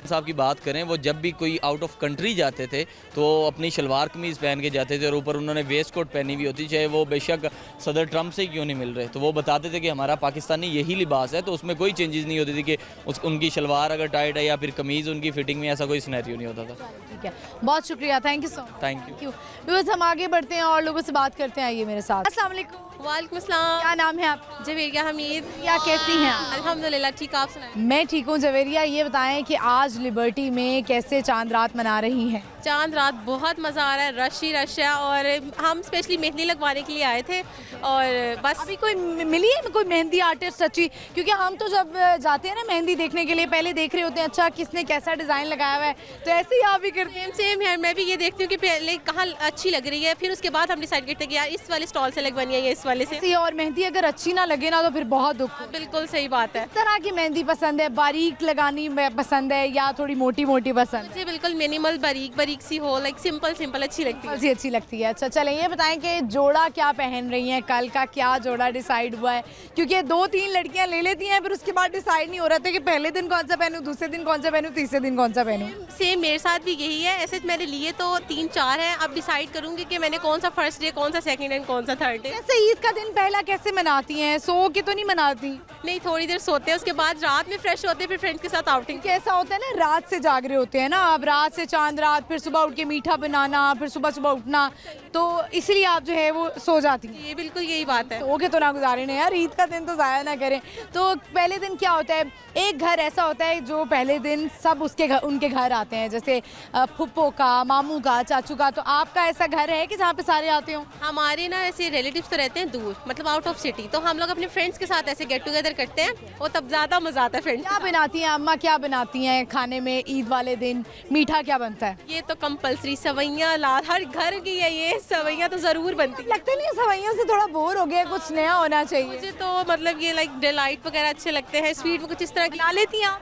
साहब की बात करें, वो जब भी कोई आउट ऑफ कंट्री जाते थे तो अपनी शलवार कमीज़ पहन के जाते थे, और ऊपर उन्होंने वेस्ट कोट पहनी हुई होती, चाहे वो बेशक सदर ट्रम्प से क्यों नहीं मिल रहे। तो वो बताते थे कि हमारा पाकिस्तानी यही लिबास है, तो उसमें कोई चेंजेस नहीं होती थी कि उनकी शलवार अगर टाइट है या फिर कमीज़ उनकी फिटिंग में, ऐसा कोई सिनेरियो नहीं होता था। ठीक है, बहुत शुक्रिया, thank you so much. Thank you. Viewers, हम आगे बढ़ते हैं और लोगों से बात करते हैं। आइए मेरे साथ। अस्सलाम वालेकुम। वालेकुम अस्सलाम। क्या नाम है आपका? जवेरिया हमीद। या कैसी हैं आप? अल्हम्दुलिल्लाह ठीक, आप सुनाएं? मैं ठीक हूँ। जवेरिया, ये बताएं कि आज लिबर्टी में कैसे चांद रात मना रही हैं? चांद रात बहुत मज़ा आ रहा है, रश ही रश है, और हम स्पेशली मेहंदी लगवाने के लिए आए थे, और बस। अभी कोई मिली है कोई मेहंदी आर्टिस्ट अच्छी? क्योंकि हम तो जब जाते हैं ना मेहंदी देखने के लिए, पहले देख रहे होते हैं अच्छा किसने कैसा डिज़ाइन लगाया हुआ है, तो ऐसे ही आप भी करते हैं? सेम है, मैं भी ये देखती हूँ कि पहले कहाँ अच्छी लग रही है, फिर उसके बाद हम डिसाइड करते हैं कि यार इस वाले स्टॉल से लगवानी है या इस वाले से। और मेहंदी अगर अच्छी ना लगे ना तो फिर बहुत दुख। बिल्कुल सही बात है। किस तरह की मेहंदी पसंद है? बारीक लगानी पसंद है या थोड़ी मोटी मोटी पसंद है? मुझे बिल्कुल मिनिमल बारीक बारीक सी हो, लाइक सिंपल सिंपल अच्छी लगती है। अच्छी लगती है। अच्छा चलें, ये बताएं कि जोड़ा क्या पहन रही हैं, कल का क्या जोड़ा डिसाइड हुआ है? क्योंकि 2-3 लड़कियां ले लेती हैं, फिर उसके बाद डिसाइड नहीं हो रहा था कि पहले दिन कौन सा पहनूं, दूसरे दिन कौन सा पहनूं, तीसरे दिन कौन सा पहनूं। सेम मेरे साथ भी यही है। ऐसे मैंने लिए तो 3-4 हैं, अब डिसाइड करूंगी कि मैंने कौन सा फर्स्ट डे, कौन सा सेकंड एंड कौन सा थर्ड डे। जैसे ईद का दिन पहला कैसे मनाती हैं? सो के तो नहीं मनाती? नहीं, थोड़ी देर सोते हैं, उसके बाद रात में फ्रेश होते हैं, फिर फ्रेंड्स के साथ आउटिंग। कैसा होता है ना, रात से जाग रहे होते हैं ना, अब रात से चांद रात, फिर सुबह उठ के मीठा बनाना, फिर सुबह सुबह उठना, तो इसलिए आप जो है वो सो जाती हैं। ये बिल्कुल यही बात है। सो के तो ना गुजारे ना यार, ईद का दिन तो ज़ाया ना करें। तो पहले दिन क्या होता है, एक घर ऐसा होता है जो पहले दिन सब उनके घर आते हैं, जैसे फुप्पो का, मामू का, चाचू का। तो आपका ऐसा घर है कि जहाँ पे सारे आते हो? हमारे ना ऐसे रिलेटिव्स तो रहते हैं दूर, मतलब आउट ऑफ सिटी, तो हम लोग अपने फ्रेंड्स के साथ ऐसे गेट टुगेदर करते हैं और तब ज़्यादा मज़ा आता है। फ्रेंड्स क्या बनाती हैं अम्मा, क्या बनाती हैं खाने में ईद वाले दिन? मीठा क्या बनता है? ये तो कंपलसरी सवैयाँ, हर घर की है ये, सवैयाँ तो ज़रूर बनती है। लगता नहीं सवैयों से थोड़ा बोर हो गया, कुछ नया होना चाहिए। मुझे तो मतलब ये लाइक डिलाइट वगैरह अच्छे लगते हैं। स्वीट वो कुछ इस तरह की बना लेती हैं?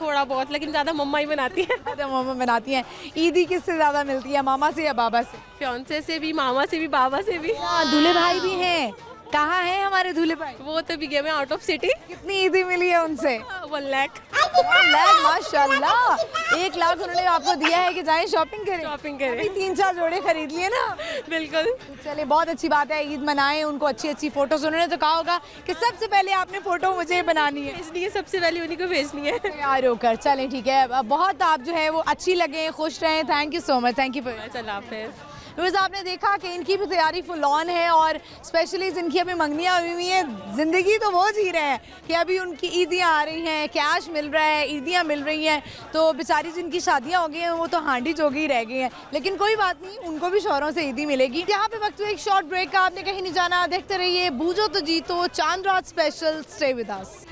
थोड़ा बहुत, लेकिन ज़्यादा मम्मा ही बनाती है। मम्मा बनाती हैं। ईदी किससे ज़्यादा मिलती है, मामा से या बाबा से? फियांसे से भी, मामा से भी, बाबा से भी। दूल्हे भाई भी हैं? कहाँ हैं हमारे दूल्हे भाई? वो तो भी गए मैं आउट ऑफ सिटी। कितनी ईदी मिली है उनसे? 1 लाख। 1 लाख, माशाल्लाह। 1 लाख उन्होंने आपको दिया है कि जाएं शॉपिंग करें? शॉपिंग करें। अभी 3-4 जोड़े खरीद लिए ना? बिल्कुल। चलिए, बहुत अच्छी बात है, ईद मनाएं, उनको अच्छी अच्छी फोटोज। उन्होंने तो कहा होगा कि सबसे पहले आपने फोटो मुझे बनानी है, इसलिए सबसे पहले उन्हीं को भेजनी है। तैयार होकर। चलें ठीक है, बहुत आप जो है वो अच्छी लगे, खुश रहें। Thank you so much, thank you for. अल्लाह हाफिज़। रोज़ आपने देखा कि इनकी भी तैयारी फुल ऑन है, और स्पेशली जिनकी अभी मंगनियाँ हुई हैं, ज़िंदगी तो वो जी रहे हैं कि अभी उनकी ईदियाँ आ रही हैं, कैश मिल रहा है, ईदियाँ मिल रही हैं। तो बेचारी जिनकी शादियाँ हो गई हैं वो तो हांडी जोगी रह गई हैं, लेकिन कोई बात नहीं, उनको भी शौहरों से ईदी मिलेगी। यहाँ पे वक्त एक शॉर्ट ब्रेक का, आपने कहीं नहीं जाना, देखते रहिए बूझो तो जीतो चांद रात special. Stay with us.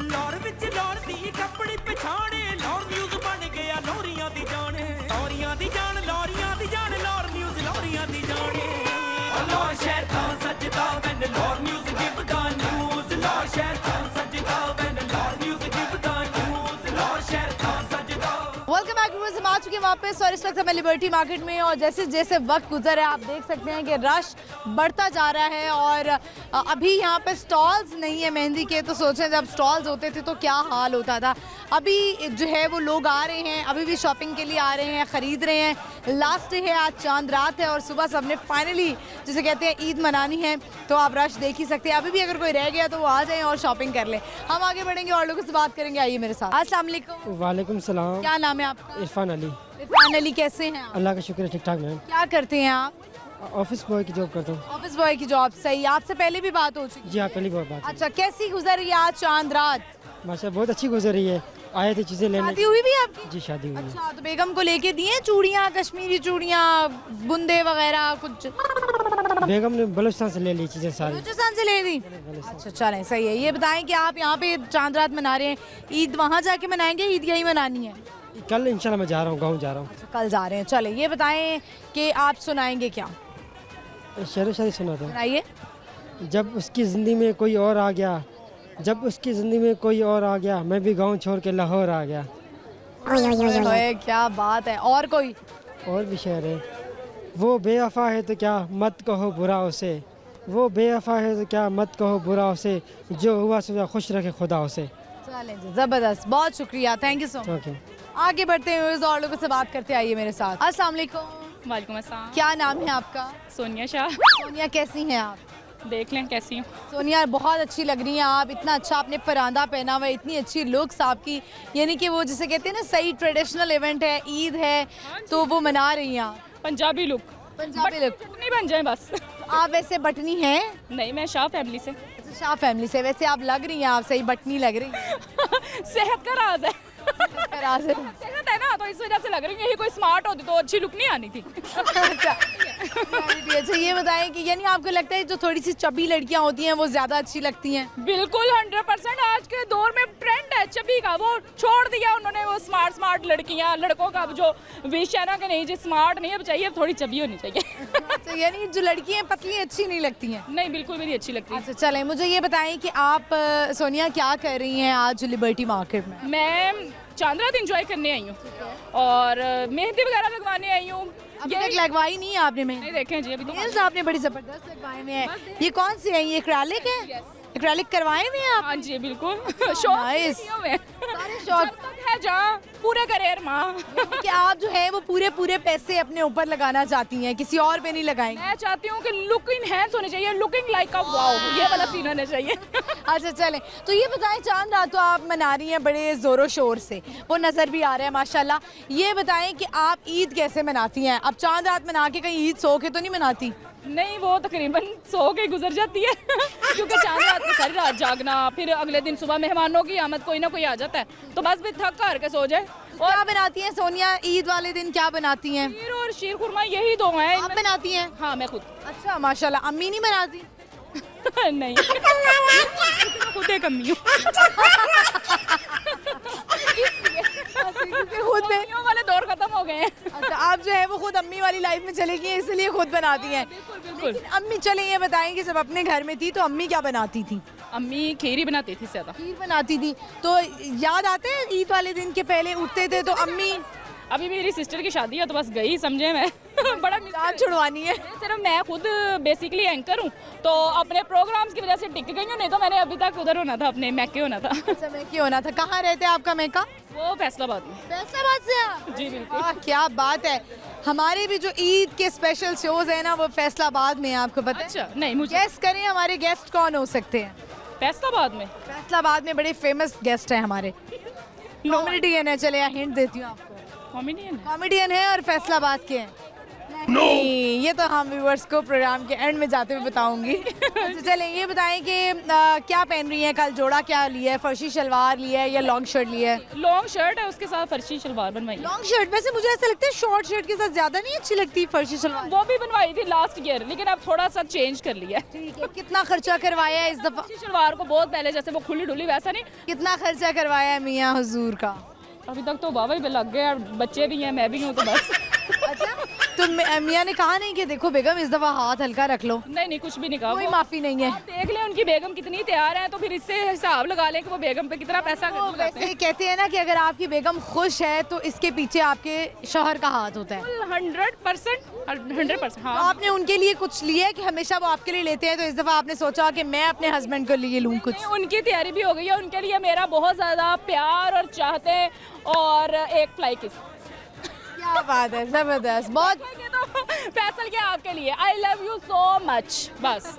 Lahore ਵਿੱਚ ਲਾਹੌਰ ਦੀ ਕੱਪੜੀ ਪਛਾਣੇ, ਲਾਹੌਰ ਨਿਊਜ਼ ਬਣ ਗਿਆ ਲੋਰੀਆਂ ਦੀ ਜਾਣ, ਲੋਰੀਆਂ ਦੀ ਜਾਣ, ਲੋਰੀਆਂ ਦੀ ਜਾਣ, ਲਾਹੌਰ ਨਿਊਜ਼ ਲੋਰੀਆਂ ਦੀ ਜਾਣੇ। ਲਾਹੌਰ ਸ਼ਹਿਰ ਤਾਂ ਸੱਜਦਾ when Lahore news give the news, Lahore ਸ਼ਹਿਰ ਤਾਂ ਸੱਜਦਾ when Lahore news give the news, Lahore ਸ਼ਹਿਰ ਤਾਂ सजदा। वेलकम बैक व्यूअर्स, हम आ चुके हैं वापस और इस वक्त हमें लिबर्टी मार्केट में, और जैसे जैसे वक्त गुजर है आप देख सकते हैं कि रश बढ़ता जा रहा है। और अभी यहाँ पे स्टॉल्स नहीं है मेहंदी के, तो सोचें जब स्टॉल्स होते थे तो क्या हाल होता था। अभी जो है वो लोग आ रहे हैं, अभी भी शॉपिंग के लिए आ रहे हैं, ख़रीद रहे हैं। लास्ट डे है आज, चांद रात है, और सुबह सबने फाइनली जिसे कहते हैं ईद मनानी है, तो आप रश देख ही सकते हैं। अभी भी अगर कोई रह गया तो वो आ जाए और शॉपिंग कर ले। हम आगे बढ़ेंगे और लोगों से बात करेंगे, आइए मेरे साथ। अस्सलाम वालेकुम। वालेकुम सलाम। क्या नाम है आपका? इरफान अली। इरफान अली, कैसे हैं आप? अल्लाह का शुक्र है, ठीक ठाक मैम। क्या करते हैं आप? ऑफिस बॉय की जॉब करता हूँ। ऑफिस बॉय की जॉब, सही। आपसे पहले भी बात हो चुकी? जी हाँ, पहली बार बात। अच्छा, कैसी गुजर रही है आज चांद रात? माशा बहुत अच्छी गुजर रही है। आए थे चीज़ें लेने। शादी हुई भी आपकी? जी शादी हुई है। अच्छा, तो बेगम को लेके दिए चूड़ियाँ, कश्मीरी चूड़ियाँ, बुंदे वगैरह कुछ? बेगम ने बलूचिस्तान से ले ली चीज़ें सारी। बलूचिस्तान से ले दी? अच्छा चलें, सही है। ये बताएं कि आप यहाँ पे चांद रात मना रहे हैं, ईद वहाँ जाके मनाएंगे, ईद यहीं मनानी है? कल इंशाल्लाह मैं जा रहा हूँ, गाँव जा रहा हूँ। अच्छा, कल जा रहे हैं। चले, ये बताएं कि आप सुनाएंगे क्या? शेर शायरी सुनाता हूँ। सुनाइए। जब उसकी ज़िंदगी में कोई और आ गया, जब उसकी ज़िंदगी में कोई और आ गया, मैं भी गाँव छोड़ के लाहौर आ गया। ओए, क्या बात है। और कोई? और भी शेर है। वो बेवफा है तो क्या मत कहो बुरा उसे, वो बेवफा है तो क्या मत कहो बुरा उसे, जो हुआ सो खुश रखे खुदा उसे। चलें जी, ज़बरदस्त, बहुत शुक्रिया, थैंक यू सो मच। आगे बढ़ते हैं और लोगों से बात करते, आइए मेरे साथ। अस्सलाम वालेकुम। वालेकुम अस्सलाम। क्या नाम है आपका? सोनिया शाह। सोनिया, कैसी हैं आप? देख लें कैसी हूँ। सोनिया, बहुत अच्छी लग रही हैं आप, इतना अच्छा आपने परांदा पहना हुआ है, इतनी अच्छी लुक्स आपकी, यानी कि वो जिसे कहते हैं ना सही ट्रेडिशनल इवेंट है, ईद है, तो वो मना रही हैं आप। पंजाबी लुक। पंजाबी लुक नहीं बन जाए बस। आप वैसे बटनी हैं? नहीं, मैं शाह फैमिली से। शाह फैमिली से। वैसे आप लग रही हैं, आप सही बटनी लग रही हैं। सेहत का राज है। सेहत है ना, तो इस वजह से लग रही है, यही कोई स्मार्ट होती तो अच्छी लुक नहीं आनी थी। अच्छा ये बताएं कि यानी आपको लगता है जो थोड़ी सी चबी लड़कियां होती हैं वो ज्यादा अच्छी लगती हैं? बिल्कुल 100%। आज के दौर में ट्रेंड है चबी का, वो छोड़ दिया उन्होंने, वो स्मार्ट लड़कियां, लड़कों का जो विश है ना कि नहीं जी स्मार्ट नहीं है चाहिए, थोड़ी चबी होनी चाहिए। अच्छा यानी जो लड़कियां पतली अच्छी नहीं लगती हैं? नहीं बिल्कुल भी नहीं अच्छी लगती। अच्छा चलें, मुझे ये बताएं कि आप सोनिया क्या कर रही हैं आज लिबर्टी मार्केट में? मैं चांद रात एंजॉय करने आई हूँ और मेहंदी वगैरह लगवाने आई हूँ। अभी तक लगवाई नहीं है आपने? नहीं देखें जी अभी तो। नेल्स आपने बड़ी जबरदस्त लगवाए हुए हैं। ये कौन से हैं? ये एक्रेलिक है? एक्रेलिक करवाए हुए हैं आप? हाँ जी बिल्कुल। शौक सारे शौक है जहाँ पूरे करियर माँ कि आप जो है वो पूरे पैसे अपने ऊपर लगाना चाहती हैं, किसी और पे नहीं लगाएंगे? मैं चाहती हूँ कि लुक इनहेंस होनी चाहिए, लुकिंग लाइक अ वाओ, ये वाला सीन होना चाहिए। अच्छा चलें, तो ये बताएं चांद रात तो आप मना रही हैं बड़े ज़ोरों शोर से, वो नज़र भी आ रहा है माशाल्लाह। ये बताएं कि आप ईद कैसे मनाती हैं? अब चांद रात मना के कहीं ईद सो के तो नहीं मनाती? नहीं वो तकरीबन सो के गुजर जाती है क्योंकि चांद रात में सारी रात जागना, फिर अगले दिन सुबह मेहमानों की आमद कोई ना कोई आ जाता है, तो बस भी थक कर के सो जाए। और क्या बनाती हैं सोनिया ईद वाले दिन, क्या बनाती हैं? खीर और शीर खुरमा, यही दो हैं। आप बनाती हैं? हाँ मैं खुद। अच्छा माशाल्लाह। अम्मी नहीं बनाती? नहीं खुद एक अम्मी हूँ। खुद में वाले दौर खत्म हो गए हैं। अच्छा आप जो है वो खुद अम्मी वाली लाइफ में चले गई हैं, इसलिए खुद बनाती हैं। लेकिन अम्मी चलें ये बताएं कि जब अपने घर में थी तो अम्मी क्या बनाती थी? अम्मी खीर ही बनाती थी ज्यादा। खीर बनाती थी। तो याद आते हैं ईद वाले दिन के पहले उठते थे तो अम्मी? अभी मेरी सिस्टर की शादी है तो बस गई समझे मैं। बड़ा याद छुड़वानी है। सिर्फ मैं खुद बेसिकली एंकर हूँ तो अपने प्रोग्राम्स की वजह से टिक गई हूँ, नहीं तो मैंने अभी तक उधर होना था, अपने मैके होना था। अच्छा मैके होना था। कहाँ रहते हैं आपका मैका? वो फैसलाबाद में। फैसलाबाद से आप? जी बिल्कुल। क्या बात है। हमारे भी जो ईद के स्पेशल शोज है ना वो फैसलाबाद में है, आपको पता है? अच्छा नहीं मुझे। गेस्ट करें हमारे गेस्ट कौन हो सकते हैं फैसलाबाद में? फैसलाबाद में बड़े फेमस गेस्ट हैं हमारे। कॉमेडियन है, चले हिंट देती हूँ आपको। कॉमेडियन है और फैसलाबाद के हैं। नहीं ये तो हम व्यूअर्स को प्रोग्राम के एंड में जाते हुए बताऊंगी। अच्छा चलें ये बताएं कि क्या पहन रही हैं कल, जोड़ा क्या लिया है? फर्शी शलवार लिया है या लॉन्ग शर्ट लिया है? लॉन्ग शर्ट है, उसके साथ फर्शी शलवार बनवाई। लॉन्ग शर्ट वैसे मुझे ऐसा लगता है शॉर्ट शर्ट के साथ ज्यादा नहीं अच्छी लगती फर्शी शलवार? वो भी बनवाई थी लास्ट ईयर, लेकिन अब थोड़ा सा चेंज कर लिया। ठीक है। कितना खर्चा करवाया है इस दफा? फर्शी शलवार को बहुत पहले जैसे वो खुली डुली वैसा नहीं। कितना खर्चा करवाया है मियाँ हुजूर का? अभी तक तो बाबा ही लग गए, बच्चे भी हैं, मैं भी हूँ, तो बस। अच्छा तो मियाँ ने कहा नहीं कि देखो बेगम इस दफा हाथ हल्का रख लो? नहीं कुछ भी नहीं कहा, कोई माफी नहीं है। देख लें उनकी बेगम कितनी तैयार है तो फिर इससे हिसाब लगा लें कि वो बेगम पे कितना पैसा वैसे कहते हैं ना कि अगर आपकी बेगम खुश है तो इसके पीछे आपके शौहर का हाथ होता है। 100%। हाँ। आपने उनके लिए कुछ लिया है कि हमेशा वो आपके लिए लेते हैं, तो इस दफा आपने सोचा कि मैं अपने हस्बैंड के लिए लूँ कुछ? उनकी तैयारी भी हो गई है, उनके लिए मेरा बहुत ज्यादा प्यार और चाहते हैं और एक फ्लाई किस। क्या बात है, जबरदस्त। बहुत फैसल के आपके लिए I love you so much बस।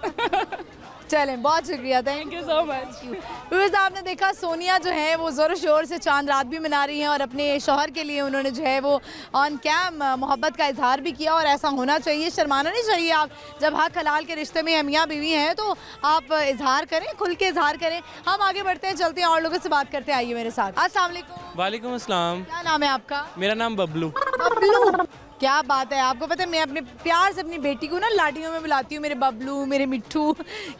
चलें बहुत शुक्रिया, थैंक यू सो मच। वैसे आपने देखा सोनिया जो है वो ज़ोर शोर से चांद रात भी मना रही हैं और अपने शौहर के लिए उन्होंने जो है वो ऑन कैम मोहब्बत का इजहार भी किया, और ऐसा होना चाहिए, शर्माना नहीं चाहिए। आप जब हक हलाल के रिश्ते में मियाँ बीवी हैं तो आप इजहार करें, खुल के इजहार करें। हम आगे बढ़ते हैं, चलते हैं और लोगों से बात करते हैं। आइए मेरे साथ। अस्सलाम वालेकुम। वालेकुम अस्सलाम। क्या नाम है आपका? मेरा नाम बबलू। बबलू, क्या बात है। आपको पता है मैं अपने प्यार से अपनी बेटी को ना लाडियों में बुलाती हूँ, मेरे बबलू, मेरे मिट्ठू।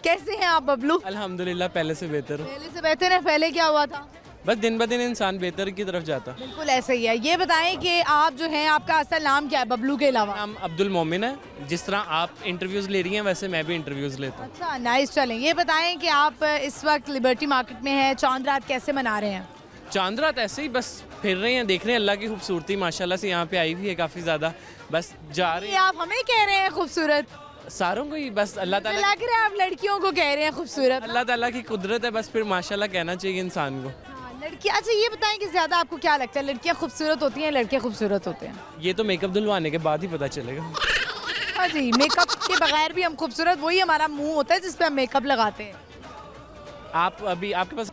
कैसे हैं आप बबलू? अल्हम्दुलिल्लाह पहले से बेहतर हूँ। पहले से बेहतर है? पहले क्या हुआ था? बस दिन ब दिन इंसान बेहतर की तरफ जाता। बिल्कुल ऐसे ही है। ये बताएं कि आप जो हैं आपका असल नाम क्या है बबलू के अलावा? नाम अब्दुल मोमिन है। जिस तरह आप इंटरव्यूज़ ले रही हैं वैसे मैं भी इंटरव्यूज़ लेता हूँ। अच्छा नाइस। चलें ये बताएं कि आप इस वक्त लिबर्टी मार्केट में हैं, चांद रात कैसे मना रहे हैं? चांद रात ऐसे ही बस फिर रहे हैं, देख रहे हैं अल्लाह की खूबसूरती माशाल्लाह से यहाँ पे आई हुई है काफ़ी ज़्यादा, बस जा रहे हैं। आप हमें कह रहे हैं खूबसूरत? सारों को ही बस अल्लाह ताला लग रहा है आप लड़कियों को कह रहे हैं खूबसूरत। अल्लाह ताला की कुदरत है, बस फिर माशाल्लाह कहना चाहिए इंसान को। लड़की, अच्छा ये बताएं कि ज्यादा आपको क्या लगता है, लड़कियां खूबसूरत होती हैं लड़के खूबसूरत होते हैं? ये तो मेकअप धुलवाने के बाद ही पता चलेगा। हाँ जी, मेकअप के बगैर भी हम खूबसूरत, वही हमारा मुंह होता है जिस पे हम मेकअप लगाते हैं। आप अभी आपके पास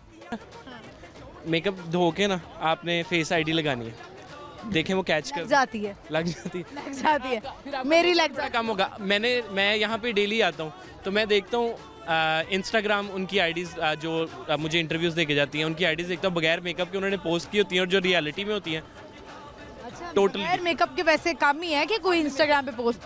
मेकअप धो के ना आपने फेस आईडी लगानी है, देखें वो कैच कर जाती है। लग जाती है। लग जाती है। मेरी लग जाती है। काम होगा। मैं यहाँ पे डेली आता हूँ तो मैं देखता हूँ इंस्टाग्राम उनकी आईडीज़ जो मुझे इंटरव्यूज़ देके जाती हैं, उनकी आईडीज़ देखता हूँ बगैर मेकअप के उन्होंने पोस्ट की होती हैं और जो रियलिटी में होती हैं। टोटली। बगैर मेकअप के वैसे काम ही है कि कोई इंस्टाग्राम पे पोस्ट?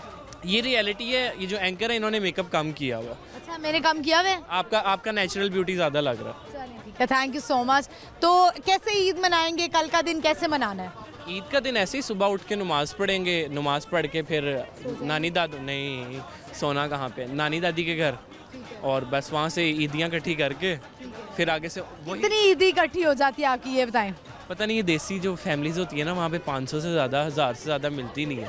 ये रियलिटी है, ये जो एंकर है इन्होंने मेकअप कम किया हुआ। अच्छा, मैंने काम किया हुआ है? आपका नेचुरल ब्यूटी ज़्यादा लग रहा है। चलिए ठीक है, थैंक यू सो मच। तो कैसे ईद मनाएंगे, कल का दिन कैसे मनाना है? ईद का दिन ऐसे ही सुबह उठ के नमाज़ पढ़ेंगे, नमाज़ पढ़ के फिर नानी दादी, नहीं सोना कहाँ पे, नानी दादी के घर, और बस वहाँ से ईदियाँ इकट्ठी करके फिर आगे से वही। कितनी ईदी इकट्ठी हो जाती है आपकी, ये बताएं? पता नहीं, ये देसी जो फैमिलीज होती है ना, वहाँ पे 500 से ज़्यादा, 1000 से ज़्यादा मिलती नहीं है।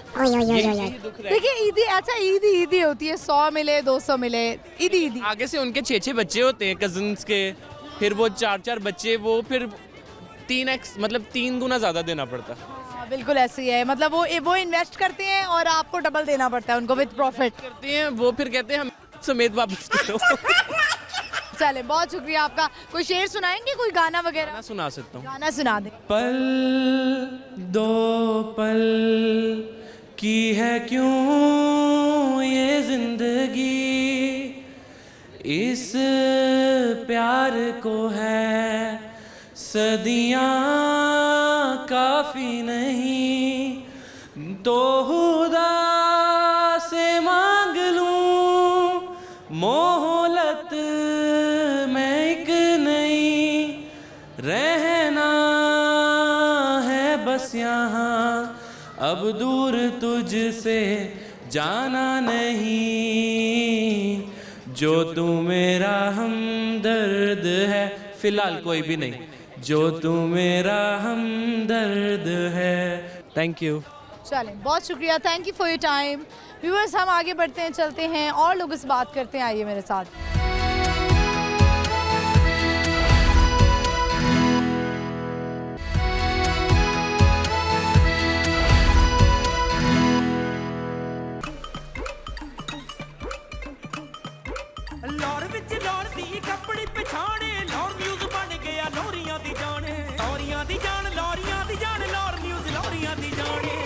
देखिए ईदी, अच्छा ईदी ईदी होती है, 100 मिले 200 मिले, ईदी ईदी। आगे से उनके 6-6 बच्चे होते हैं कजन्स के, फिर वो 4-4 बच्चे, वो फिर 3x मतलब 3 गुना ज़्यादा देना पड़ता है। हाँ, बिल्कुल ऐसे ही है, मतलब वो इन्वेस्ट करते हैं और आपको डबल देना पड़ता है उनको विद प्रॉफिट करते हैं, वो फिर कहते हैं हम समेत वापस करो। चले, बहुत शुक्रिया आपका। कोई शेर सुनाएंगे, कोई गाना वगैरह? गाना सुना सकता हूँ। गाना सुना दे। पल दो पल की है क्यों ये जिंदगी, इस प्यार को है सदियाँ काफी नहीं, तो खुदा से मांग लूं मोहलत में एक नहीं, रहना है बस यहाँ अब दूर तुझसे जाना नहीं, जो तू मेरा हमदर्द है, फिलहाल कोई भी नहीं, जो तू मेरा हमदर्द है। Thank you. चलें, बहुत शुक्रिया, thank you for your time. Viewers, हम आगे बढ़ते हैं, चलते हैं और लोगों से बात करते हैं, आइए मेरे साथ। लौर विच लौड़दी कपड़ी पछाणे, लौर न्यूज़ बन गया लौरियां दी जाने, लौरियां दी जान, लौरियां दी जान, लौर न्यूज़ लौरियां दी जाने।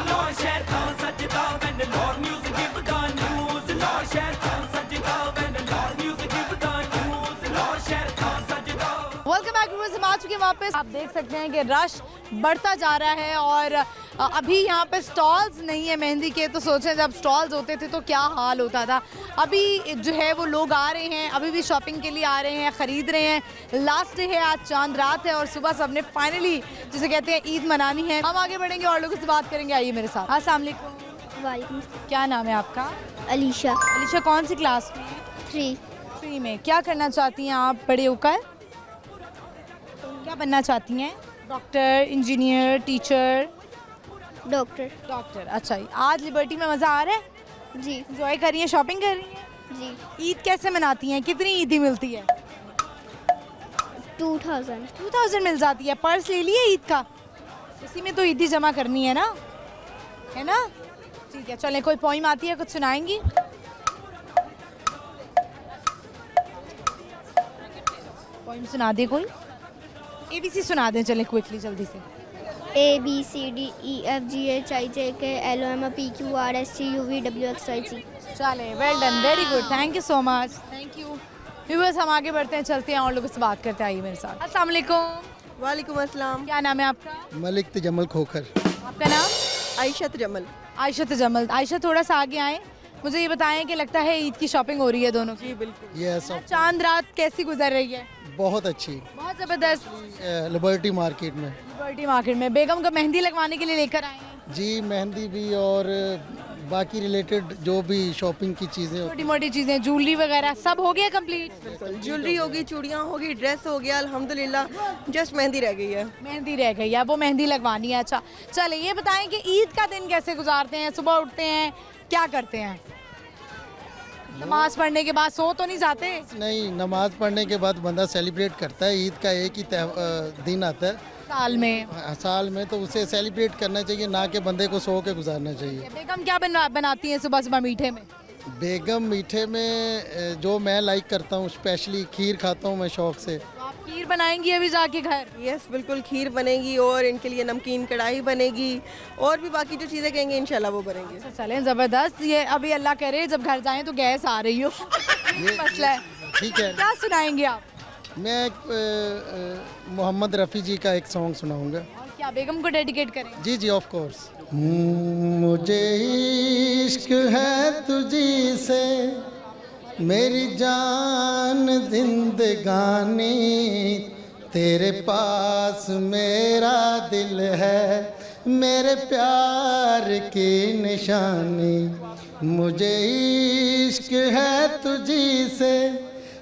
लौर शहर था सजदा when Lahore news give the news, Lahore शहर था सजदा when Lahore news give the news, Lahore शहर था सजदा। वेलकम बैक व्यूअर्स, हम आ चुके हैं वापस। आप देख सकते हैं कि रश बढ़ता जा रहा है और अभी यहाँ पे स्टॉल्स नहीं है मेहंदी के, तो सोचें जब स्टॉल्स होते थे तो क्या हाल होता था। अभी जो है वो लोग आ रहे हैं, अभी भी शॉपिंग के लिए आ रहे हैं, ख़रीद रहे हैं। लास्ट डे है आज, चांद रात है और सुबह सबने फाइनली जिसे कहते हैं ईद मनानी है। हम आगे बढ़ेंगे और लोगों से बात करेंगे, आइए मेरे साथ। अस्सलाम वालेकुम। वालेकुम। क्या नाम है आपका? अलीशा। अलीशा, कौन सी क्लास में? 3 में। क्या करना चाहती हैं आप बड़े होकर? क्या बनना चाहती हैं? Doctor, engineer, teacher? डॉक्टर। अच्छा, आज लिबर्टी में मज़ा आ रहा है? जी। एंजॉय कर रही हैं, शॉपिंग कर रही हैं? जी। ईद कैसे मनाती हैं, कितनी ईदी मिलती है? 2000 मिल जाती है। पर्स ले लिए ईद का? इसी में तो ईदी जमा करनी है ना, है ना? ठीक है, चलें, कोई पोइम आती है, कुछ सुनाएंगी? पोइम सुना दे कोई, ABC सुना दें, चलें क्विकली, जल्दी से। ABCDEFGHIJKLMNOPQRSTUVWXYZ। चलें, well done, very good, thank you so much. Thank you. Viewers, हम आगे बढ़ते हैं, चलते हैं और लोगों से बात करते हैं, आइए मेरे साथ। अस्सलाम वालेकुम। वालेकुम अस्सलाम। क्या नाम है आपका? मलिक तजम्मल खोखर। आपका नाम? आयशा तजम्मल। आयशा तजम्मल। आयशा, थोड़ा सा आगे आएँ, मुझे ये बताएं कि लगता है ईद की शॉपिंग हो रही है दोनों की? जी बिल्कुल। यस। चांद रात कैसी गुजर रही है? बहुत अच्छी। बहुत ज़बरदस्त। लिबर्टी मार्केट में। लिबर्टी मार्केट में बेगम को मेहंदी लगवाने के लिए लेकर आए हैं? जी, मेहंदी भी और बाकी रिलेटेड जो भी शॉपिंग की चीज़ें, छोटी मोटी चीज़ें, ज्वेलरी वगैरह सब हो गया कंप्लीट? ज्वेलरी होगी, चूड़ियाँ होगी, ड्रेस हो गया, अल्हम्दुलिल्लाह, जस्ट मेहंदी रह गई है। मेहंदी रह गई है, वो मेहंदी लगवानी है। अच्छा, चले, ये बताएं कि ईद का दिन कैसे गुजारते हैं? सुबह उठते हैं, क्या करते हैं? नमाज पढ़ने के बाद सो तो नहीं जाते? नहीं, नमाज पढ़ने के बाद बंदा सेलिब्रेट करता है। ईद का एक ही दिन आता है साल में, तो उसे सेलिब्रेट करना चाहिए, ना कि बंदे को सो के गुजारना चाहिए। बेगम क्या बनाती हैं सुबह सुबह मीठे में? बेगम मीठे में जो मैं लाइक करता हूँ, स्पेशली खीर खाता हूँ मैं शौक से। तो आप खीर बनाएंगी अभी जाके घर? यस, बिल्कुल, खीर बनेगी और इनके लिए नमकीन कढ़ाई बनेगी और भी बाकी जो चीज़ें कहेंगे इंशाल्लाह वो बनेंगी। चलें, ज़बरदस्त। ये अभी अल्लाह करे जब घर जाएं तो गैस आ रही हो। ये मसला है। ठीक है। क्या सुनाएंगे आप? मैं मोहम्मद रफ़ी जी का एक सॉन्ग सुनाऊंगा। और क्या क्या बेगम को डेडिकेट करें? जी जी ऑफ कोर्स। मुझे इश्क है तुझी से मेरी जान जिंदगानी, तेरे पास मेरा दिल है मेरे प्यार की निशानी। मुझे इश्क है तुझी से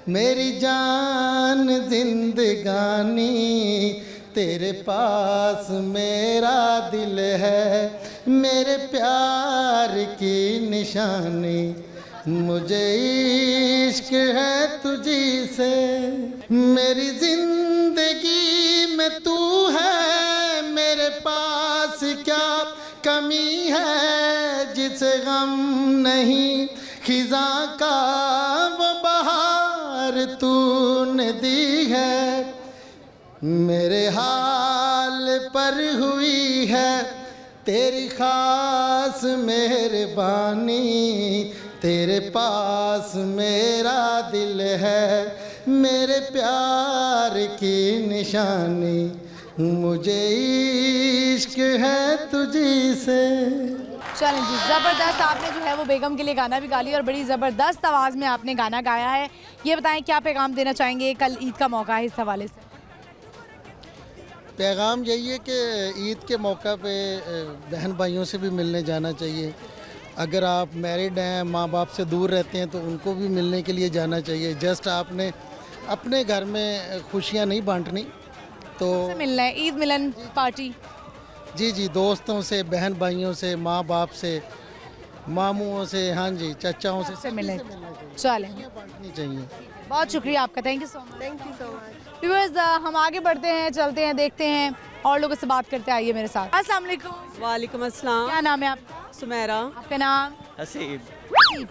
मेरी जान जिंदगानी, तेरे पास मेरा दिल है मेरे प्यार की निशानी। मुझे इश्क है तुझी से, मेरी जिंदगी में तू है, मेरे पास क्या कमी है जिसे गम नहीं, खिज़ा का वो बहार तूने दी है, मेरे हाल पर हुई है तेरी खास मेहरबानी, तेरे पास मेरा दिल है मेरे प्यार की निशानी। मुझे इश्क है तुझी से। चलें जी, ज़बरदस्त। आपने जो है वो बेगम के लिए गाना भी गा लिया और बड़ी ज़बरदस्त आवाज़ में आपने गाना गाया है। ये बताएं क्या पैगाम देना चाहेंगे, कल ईद का मौका है इस हवाले से? पैगाम यही है कि ईद के मौका पे बहन भाइयों से भी मिलने जाना चाहिए। अगर आप मैरिड हैं, माँ बाप से दूर रहते हैं, तो उनको भी मिलने के लिए जाना चाहिए। जस्ट आपने अपने घर में खुशियाँ नहीं बांटनी, तो मिलना है, ईद मिलन पार्टी। जी जी, दोस्तों से, बहन भाइयों से, माँ बाप से, मामुओं से, हाँ जी, चाचाओं से मिलने चलें, बांटनी चाहिए। बहुत शुक्रिया आपका, thank you so much. Thank you so much. Viewers, हम आगे बढ़ते हैं, चलते हैं, देखते हैं और लोगों से बात करते हैं। आइए मेरे साथ। अस्सलाम वालेकुम। वालेकुम अस्सलाम। क्या नाम है आपका? सुमेरा। आपका नाम? हसीब।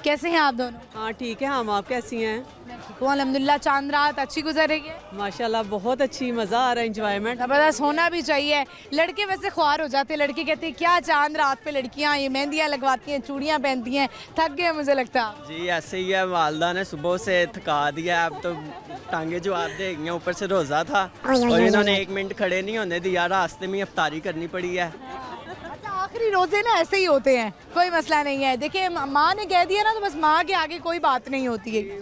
कैसे हैं आप दोनों? हाँ ठीक है, हम आप कैसी हैं? मैं ठीक हूँ अल्हम्दुलिल्लाह। चांद रात अच्छी गुजर रही है? माशाल्लाह बहुत अच्छी, मज़ा आ रहा है, एंजॉयमेंट ज़बरदस्त होना भी चाहिए। लड़के वैसे ख्वार हो जाते हैं, लड़के कहते हैं क्या चांद रात पे लड़कियाँ ये मेहंदियाँ लगवाती हैं, चूड़ियाँ पहनती हैं, थक गए मुझे लगता है। जी ऐसे ही है, वालदा ने सुबह से थका दिया, अब तो टांगे जवाब देंगे। ऊपर से रोज़ा था और इन्होंने 1 मिनट खड़े नहीं होने दिया, रास्ते में अफ्तारी करनी पड़ी है। आखिरी रोजे ना ऐसे ही होते हैं, कोई मसला नहीं है। देखिए माँ ने कह दिया ना, तो बस माँ के आगे कोई बात नहीं होती है।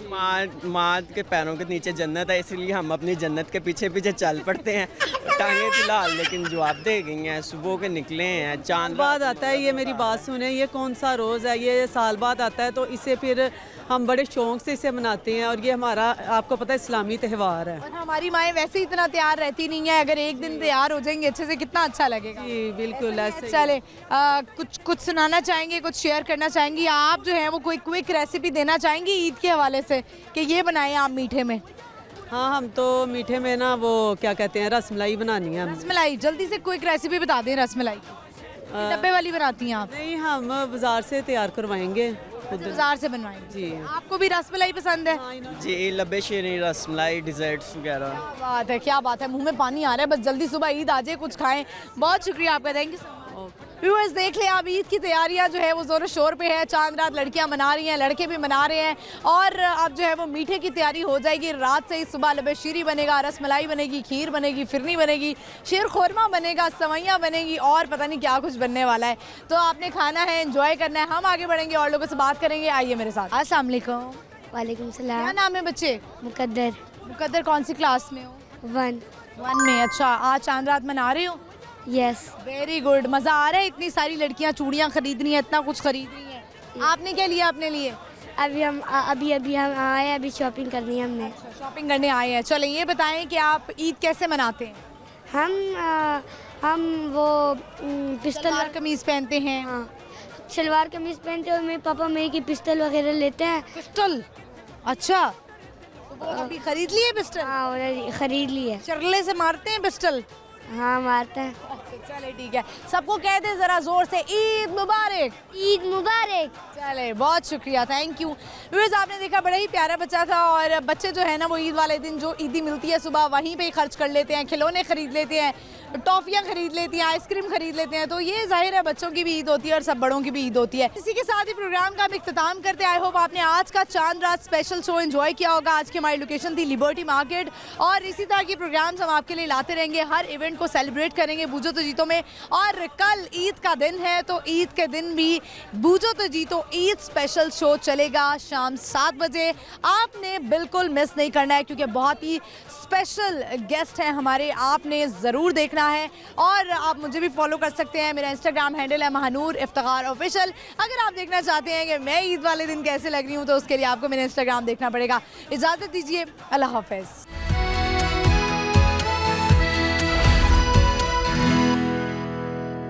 माँ के पैरों के नीचे जन्नत है, इसलिए हम अपनी जन्नत के पीछे पीछे चल पड़ते हैं। टांगे फिलहाल लेकिन जवाब दे गई हैं, सुबह के निकले हैं। चांद बाद आता है, ये मेरी बात सुने, ये कौन सा रोज़ है, ये साल बाद आता है, तो इसे फिर हम बड़े शौक से इसे मनाते हैं और ये हमारा, आपको पता है, इस्लामी त्यौहार है। और हमारी माएँ वैसे ही इतना तैयार रहती नहीं है, अगर एक दिन तैयार हो जाएंगे अच्छे से कितना अच्छा लगेगा। जी बिल्कुल ऐसे। चले कुछ सुनाना चाहेंगे, कुछ शेयर करना चाहेंगी आप, जो है वो कोई क्विक रेसिपी देना चाहेंगी ईद के हवाले से कि ये बनाएं आप मीठे में? हाँ, हम तो मीठे में ना वो क्या कहते हैं, रसमलाई बनानी है। रसमलाई, जल्दी से क्विक रेसिपी बता दें रसमलाई की। डब्बे वाली बनाती हैं आप? नहीं, हम बाजार से तैयार करवाएंगे, बाजार से बनवाएंगे। जी। आपको भी रसमलाई पसंद है? जी, लब्बे शेरी, रसमलाई, डिजर्ट्स वगैरह। क्या बात है, क्या बात है, मुंह में पानी आ रहा है, बस जल्दी सुबह ईद आ जाए, कुछ खाएं। बहुत शुक्रिया आपका, thank you so much. Viewers देख लें आप, ईद की तैयारियां जो है वो ज़ोरों शोर पे है। चांद रात लड़कियां मना रही हैं, लड़के भी मना रहे हैं और अब जो है वो मीठे की तैयारी हो जाएगी। रात से ही सुबह लबे शीरी बनेगा, रसमलाई बनेगी, खीर बनेगी, फिरनी बनेगी, शीर खुरमा बनेगा, सवैयाँ बनेगी और पता नहीं क्या कुछ बनने वाला है। तो आपने खाना है, एंजॉय करना है। हम आगे बढ़ेंगे और लोगों से बात करेंगे, आइए मेरे साथ। अस्सलाम वालेकुम। वालेकुम सलाम। क्या नाम है बच्चे? मुकद्दर। मुकद्दर कौन सी क्लास में हो? 1 में। अच्छा, आज चांद रात मना रही हो? यस। Very good. मज़ा आ रहा है? इतनी सारी लड़कियां चूड़ियां खरीदनी है, इतना कुछ खरीद रही हैं। आपने क्या लिया अपने लिए? अभी हम आए, अभी शॉपिंग करनी है हमने। शॉपिंग करने आए हैं। चलो ये बताएं कि आप ईद कैसे मनाते हैं? हम वो पिस्टल सलवार कमीज़ पहनते हैं। हाँ, सलवार कमीज़ पहनते हैं और मेरे पापा मेरे की पिस्टल वगैरह लेते हैं। पिस्टल? अच्छा, तो वो अभी खरीद लिए पिस्टल? हाँ, खरीद लिए। चरले से मारते हैं पिस्टल? हाँ, मारते हैं। अच्छा चले ठीक है, सबको कह दे जरा जोर से ईद मुबारक। ईद मुबारक। चले, बहुत शुक्रिया, थैंक यू। व्यूअर्स आपने देखा बड़ा ही प्यारा बच्चा था और बच्चे जो है ना वो ईद वाले दिन जो ईदी मिलती है सुबह वहीं पे ही खर्च कर लेते हैं, खिलौने खरीद लेते हैं, टॉफियाँ खरीद लेती हैं, आइसक्रीम खरीद लेते हैं। तो ये जाहिर है बच्चों की भी ईद होती है और सब बड़ों की भी ईद होती है। इसी के साथ ही प्रोग्राम का हम इख्तिताम करते हैं। आई होप आपने आज का चांद रात स्पेशल शो एंजॉय किया होगा। आज की हमारी लोकेशन थी लिबर्टी मार्केट और इसी तरह की प्रोग्राम्स हम आपके लिए लाते रहेंगे। हर इवेंट इवेंट को सेलिब्रेट करेंगे बूझो तो जीतो में। और कल ईद का दिन है तो ईद के दिन भी बूझो तो जीतो ईद स्पेशल शो चलेगा शाम 7 बजे। आपने बिल्कुल मिस नहीं करना है क्योंकि बहुत ही स्पेशल गेस्ट हैं हमारे, आपने ज़रूर देखना है। और आप मुझे भी फॉलो कर सकते हैं, मेरा इंस्टाग्राम हैंडल है महानूर इफ्तिखार ऑफिशियल। अगर आप देखना चाहते हैं कि मैं ईद वाले दिन कैसे लग रही हूँ तो उसके लिए आपको मेरा इंस्टाग्राम देखना पड़ेगा। इजाज़त दीजिए, अल्लाह हाफ़िज़।